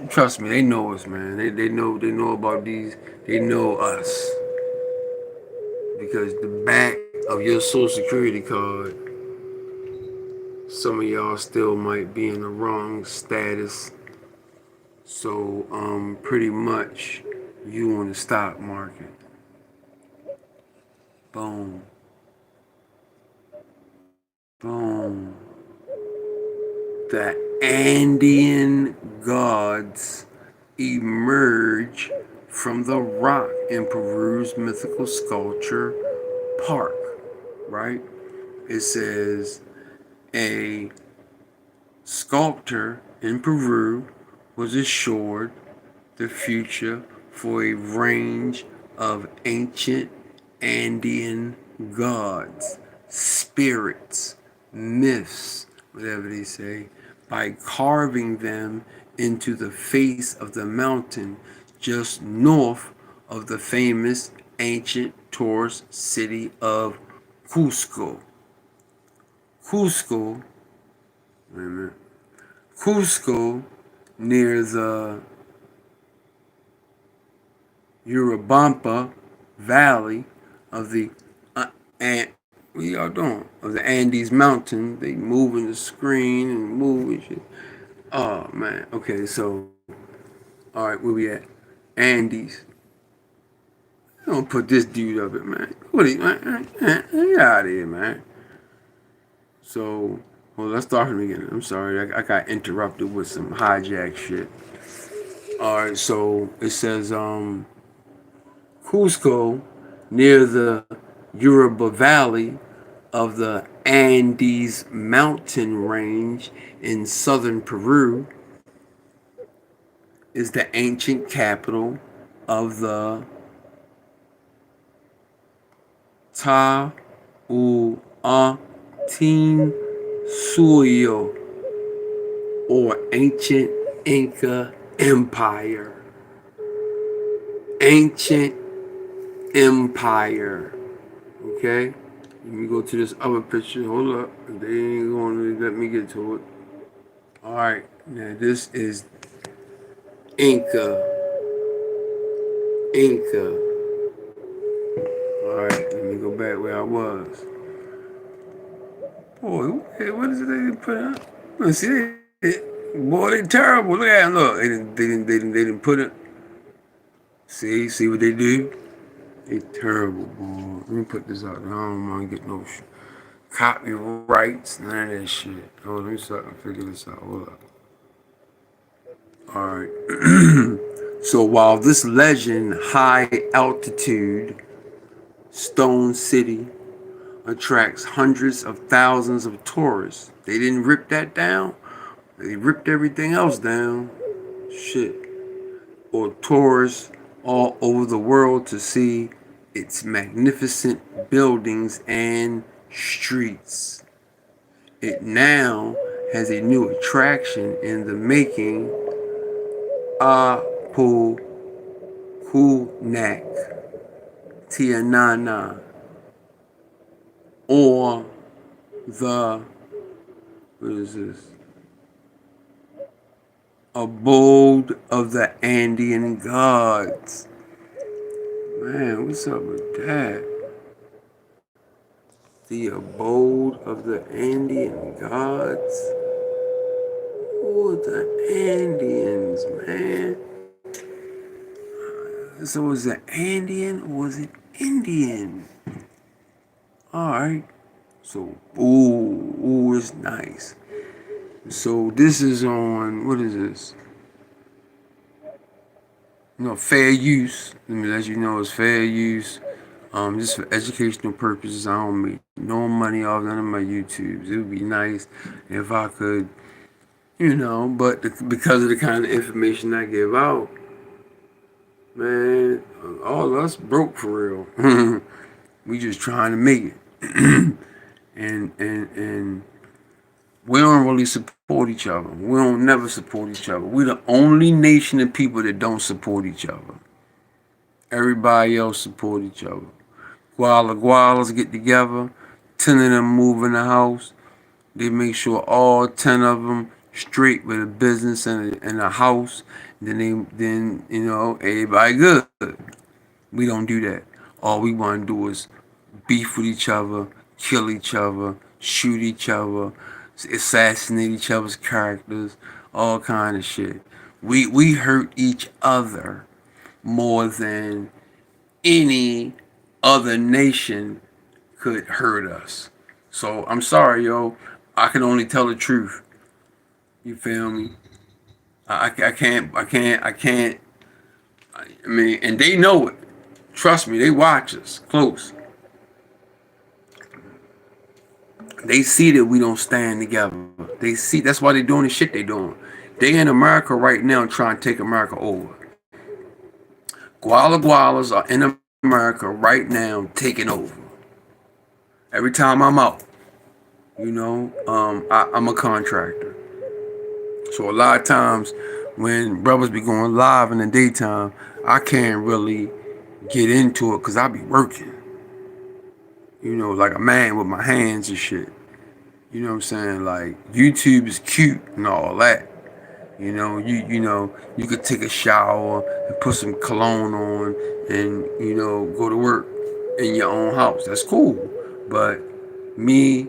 trust me, they know us, man. They know about these. They know us because the back of your social security card, some of y'all still might be in the wrong status. So pretty much you on the stock market. Boom. Boom. The Andean gods emerge from the rock in Peru's mythical sculpture park, right? It says a sculptor in Peru was assured the future for a range of ancient Andean gods, spirits, myths, whatever they say, by carving them into the face of the mountain just north of the famous ancient tourist city of Cusco. Cusco, wait a minute. Cusco, near the Urubamba Valley of the what y'all doing? Of the Andes Mountain. They moving the screen and moving shit. Oh man. Okay, so all right, where we at? Andes. Don't put this dude up it, man. What are you, man? Get out of here, man. So, well, let's start from the beginning. I'm sorry, I got interrupted with some hijack shit. All right, so it says Cusco, near the Urubamba Valley of the Andes mountain range in southern Peru, is the ancient capital of the Tahuantinsuyo, or ancient Inca Empire. Ancient Empire. Okay? Let me go to this other picture. Hold up. They ain't going to let me get to it. Alright. Now this is Inca. Inca. Alright, let me go back where I was. Boy, what is it they put up? Let's see, boy, they terrible. Look at them. Look, they didn't put it. See what they do? They terrible, boy. Let me put this out there. I don't want to get no copyrights, none of that shit. Hold on, let me start and figure this out. Hold up. Alright. So while this legend, high altitude, Stone City, attracts hundreds of thousands of tourists, they didn't rip that down. They ripped everything else down. Shit. Or tourists all over the world to see its magnificent buildings and streets. It now has a new attraction in the making, Apukunak Tianana, or the, what is this? Abode of the Andean gods. Man, what's up with that? The abode of the Andean gods? Oh, the Andeans, man. So was it Andean or was it Indian? Alright. So, it's nice. So this is on, what is this? Fair use. Let me let you know it's fair use. Just for educational purposes. I don't make no money off none of my YouTubes. It would be nice if I could, but because of the kind of information I give out, man, all of us broke for real. We just trying to make it. and we don't really support each other. We don't never support each other. We're the only nation of people that don't support each other. Everybody else support each other. Gualas get together. 10 of them move in the house. They make sure all 10 of them straight with a business and a house. Then everybody good. We don't do that. All we want to do is beef with each other, kill each other, shoot each other, assassinate each other's characters, all kind of shit. We hurt each other more than any other nation could hurt us. So I'm sorry, yo. I can only tell the truth. You feel me? I can't. I mean, and they know it. Trust me, they watch us close. They see that we don't stand together. They see that's why they're doing the shit they're doing. They in America right now trying to take America over. Gualas are in America right now taking over. Every time I'm out, I'm a contractor. So a lot of times when brothers be going live in the daytime, I can't really get into it because I be working. Like a man with my hands and shit. You know what I'm saying? Like YouTube is cute and all that. You could take a shower and put some cologne on and go to work in your own house. That's cool. But me,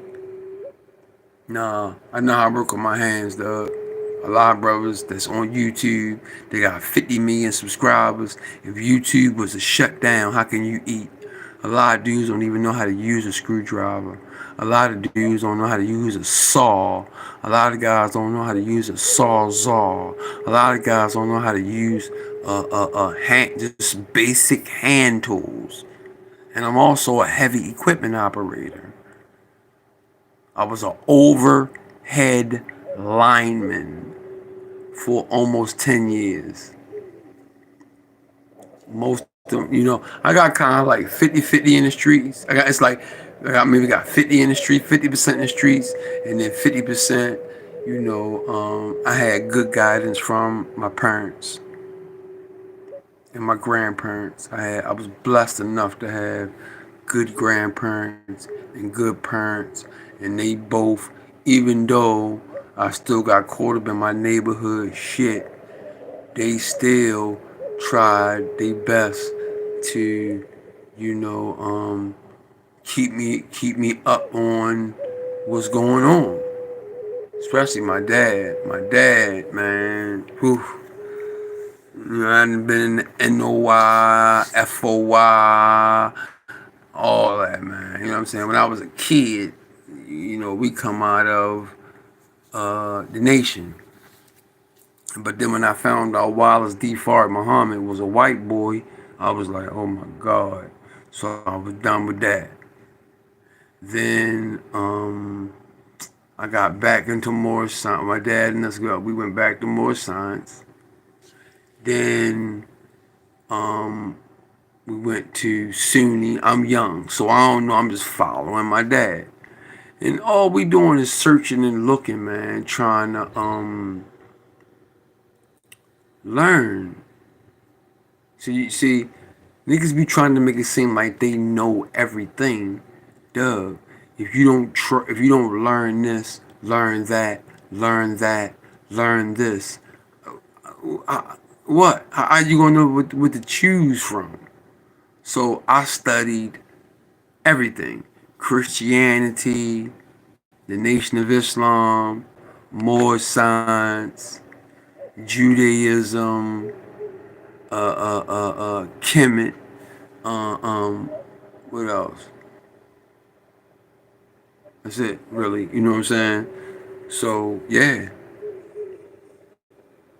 nah, I know how I work with my hands, dog. A lot of brothers that's on YouTube, they got 50 million subscribers. If YouTube was to shut down, how can you eat? A lot of dudes don't even know how to use a screwdriver. A lot of dudes don't know how to use a saw. A lot of guys don't know how to use a sawzall. A lot of guys don't know how to use just basic hand tools. And I'm also a heavy equipment operator. I was an overhead lineman for almost 10 years. Most of them, I got kind of like 50-50 in the streets. I maybe got 50 in the street, 50% in the streets, and then 50%, I had good guidance from my parents and my grandparents. I was blessed enough to have good grandparents and good parents, and they both, even though I still got caught up in my neighborhood shit, they still tried their best to, keep me up on what's going on. Especially my dad. My dad, man. Whew. I done been in the NOY, FOY, all that, man. You know what I'm saying? When I was a kid, we come out of the nation. But then when I found out Wallace D. Fard Muhammad was a white boy, I was like, oh my God. So I was done with that. Then I got back into more science. My dad and us, we went back to more science. Then we went to SUNY. I'm young, so I don't know. I'm just following my dad. And all we doing is searching and looking, man, trying to learn. See, niggas be trying to make it seem like they know everything. Duh. If you don't learn this, learn that, learn this, what? How are you gonna know what to choose from? So I studied everything: Christianity, the Nation of Islam, Moor science, Judaism, Kemet, what else? That's it, really. You know what I'm saying? So yeah,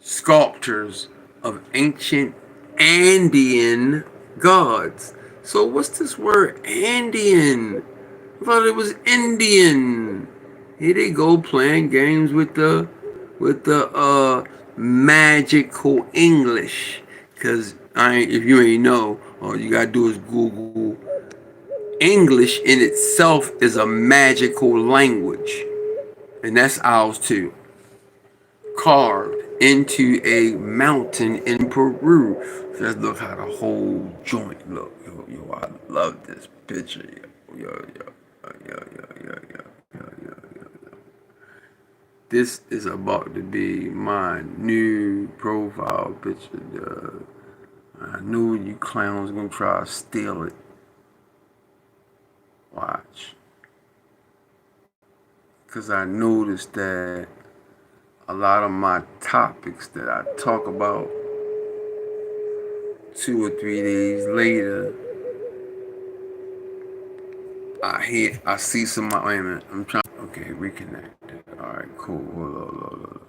sculptures of ancient Andean gods. So what's this word Andean? I thought it was Indian. Here they go playing games with the magical English. Cause if you ain't know, all you gotta do is Google. English in itself is a magical language, and that's ours too. Carved into a mountain in Peru. Just look how the whole joint look. Yo, I love this picture. Yo. This is about to be my new profile picture. I knew you clowns gonna try to steal it. Watch. Because I noticed that a lot of my topics that I talk about 2 or 3 days later, I see some, wait a minute, I'm trying, okay, reconnect. All right, cool, hold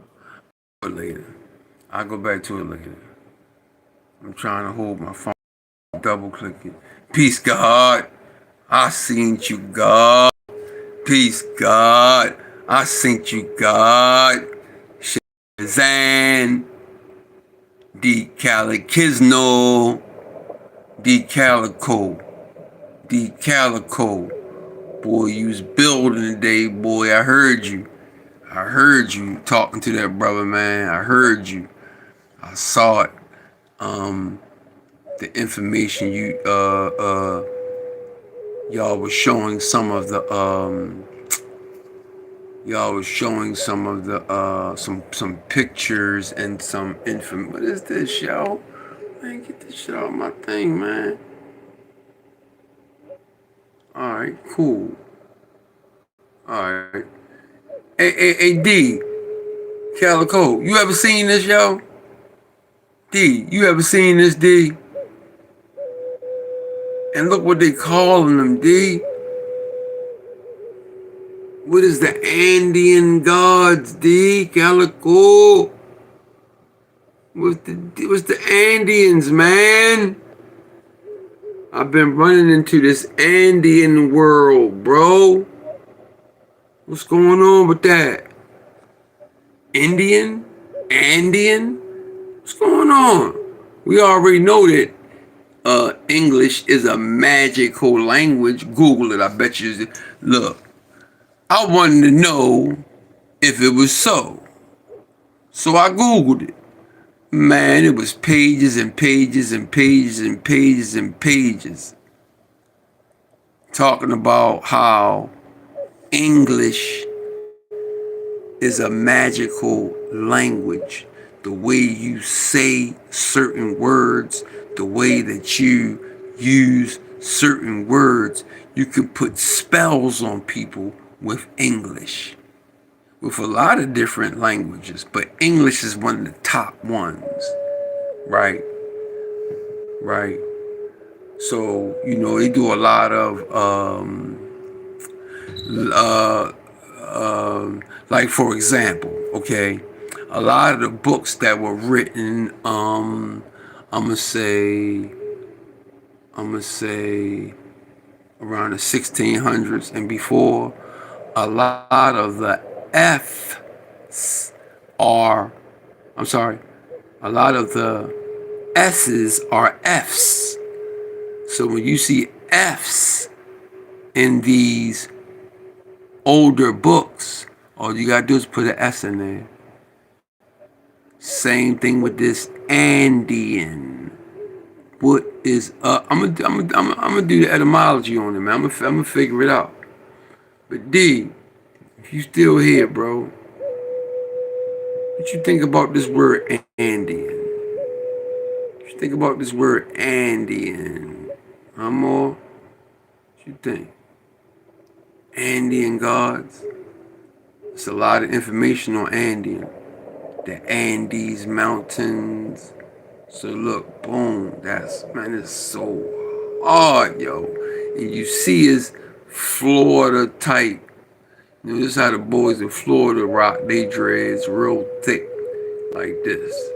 on. Later. I'll go back to it later. I'm trying to hold my phone, double click it. Peace, God. I seen you, God. Peace, God. I seen you, God. Shazan. Decalicizno. Decalico. Boy, you was building today, boy. I heard you talking to that brother, man. I heard you. I saw it. The information y'all was showing some of the some pictures and some information. What is this, yo? Man, get this shit out of my thing, man. Alright, cool. Alright. Hey, D. Calico, you ever seen this, yo? D, you ever seen this, D? And look what they calling them, D. What is the Andean gods, D? Calico? What's the Andeans, man? I've been running into this Andean world, bro. What's going on with that? Andean? What's going on? We already know that English is a magical language. Google it. I bet you. Look, I wanted to know if it was so. So I Googled it. Man, it was pages and pages and pages and pages and pages talking about how English is a magical language. The way you say certain words, the way that you use certain words. You can put spells on people with English, with a lot of different languages, but English is one of the top ones, right? Right. So, they do a lot of, uh, like for example, okay, a lot of the books that were written, I'm gonna say, I'm gonna say around the 1600s and before, a lot of the F's are, I'm sorry, a lot of the S's are F's. So when you see F's in these older books, all you gotta do is put an S in there. Same thing with this Andean. What is I'm gonna do the etymology on it, man. I'm gonna figure it out. But D, if you still here, bro, what you think about this word Andean? What you think about this word Andean? More? What you think? Andean gods. It's a lot of information on Andean. The Andes Mountains. So look, boom, it's so hard, yo. And you see is Florida type. This is how the boys in Florida rock they dreads real thick like this.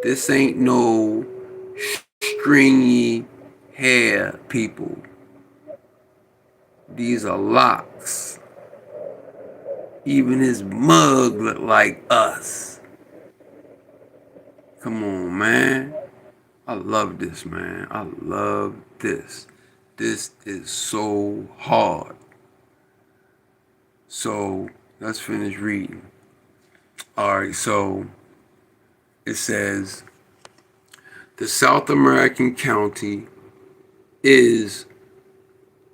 This ain't no stringy hair, people. These are locks. Even his mug look like us. Come on, man. I love this, man. I love this. This is so hard. So, let's finish reading. Alright, so it says, the South American county is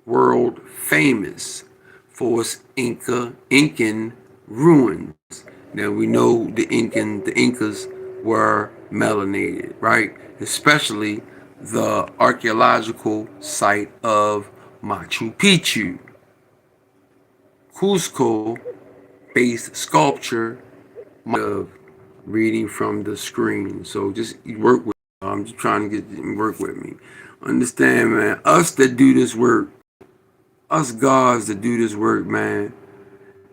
world famous for its Incan ruins. Now we know the Incas were melanated, right? Especially the archaeological site of Machu Picchu. Cusco-based sculpture, of reading from the screen. So just work with me. I'm just trying to get work with me. Understand, man. Us that do this work, us gods that do this work, man.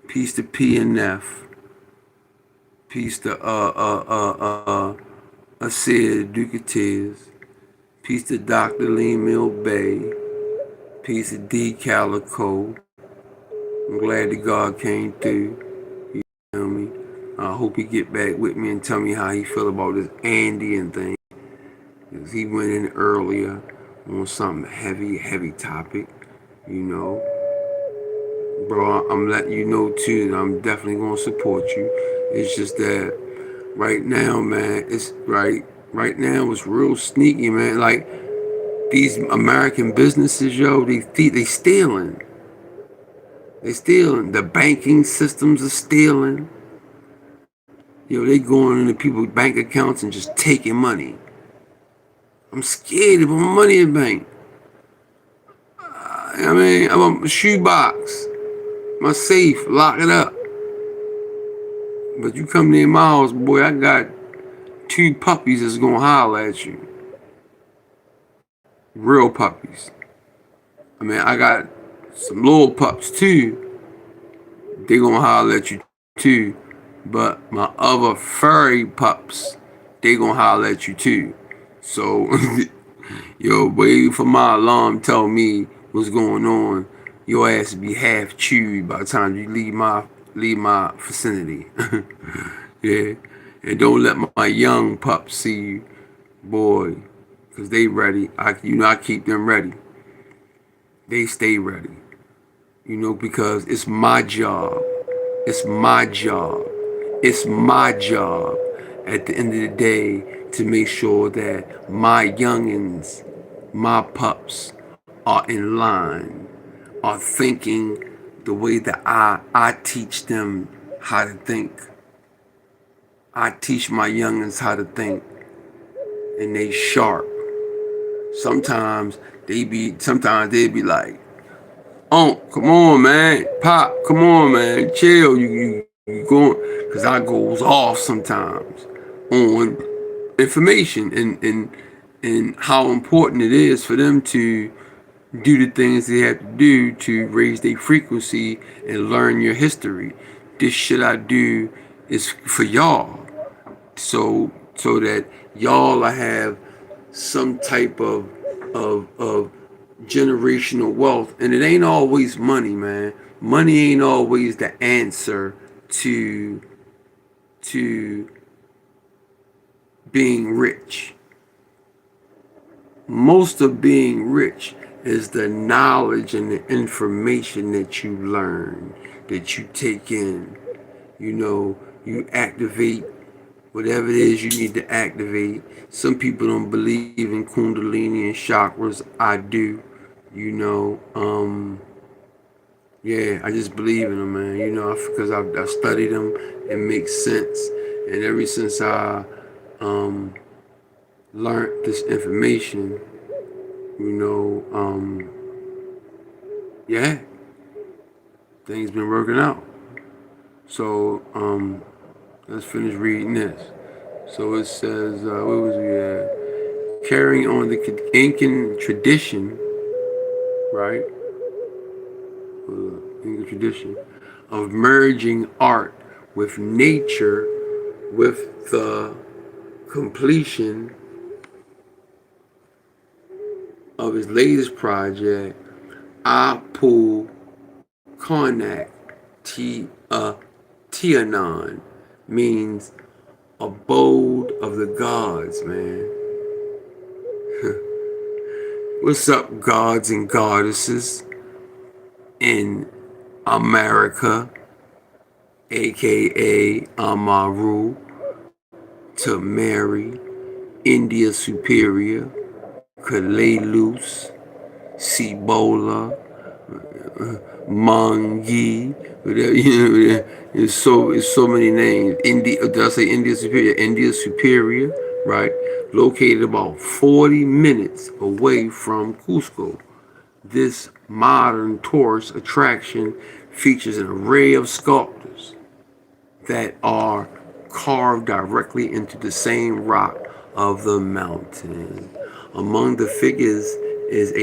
Peace to P and F. Peace to Asir Ducateers. Peace to Dr. Lee Mill Bay. Peace to D Calico. I'm glad that God came through. You feel me? I hope he get back with me and tell me how he feel about this Andean thing. Because he went in earlier on something heavy topic. Bro, I'm letting you know too that I'm definitely gonna support you. It's just that right now, man, right now it's real sneaky, man. Like these American businesses, yo, they stealing. They stealing. The banking systems are stealing. Yo, they going into people's bank accounts and just taking money. I'm scared to put my money in the bank. I'm a shoebox. My safe, lock it up. But you come near my house, boy, I got 2 puppies that's gonna holler at you. Real puppies. I got some little pups too. They gonna holler at you too. But my other furry pups, they gonna holler at you too. So, yo, wait for my alarm tell me what's going on. Your ass be half chewed by the time you leave my vicinity. Yeah. And don't let my young pups see you, boy, because they ready. I keep them ready. They stay ready. Because it's my job. It's my job. It's my job at the end of the day to make sure that my youngins, my pups, are in line, are thinking the way that I teach them how to think. I teach my youngins how to think, and they sharp. Sometimes they'd be like, "Oh, come on, man, Pop, come on, man, chill. You going?" Because I goes off sometimes on information and how important it is for them to do the things they have to do to raise their frequency and learn your history. This shit I do is for y'all, so that y'all have some type of generational wealth. And it ain't always money, man. Money ain't always the answer to to being rich. Most of being rich is the knowledge and the information that you learn, that you take in. You know, you activate whatever it is you need to activate. Some people don't believe in Kundalini and chakras. I do. You know, yeah, I just believe in them, man. You know, because I studied them. It makes sense. And ever since I um, learned this information, you know, yeah, things been working out. So let's finish reading this. So it says, where was we at? Carrying on the Incan tradition, right? Incan tradition of merging art with nature with the completion of his latest project, Apu Karnak Tianan, means abode of the gods, man. What's up, gods and goddesses in America, aka Amaru, to Mary, India Superior, Kalelus, Cibola, Mangi, whatever, you know, it's so many names. India, did I say India Superior? India Superior, right? Located about 40 minutes away from Cusco. This modern tourist attraction features an array of sculptures that are carved directly into the same rock of the mountain. Among the figures is a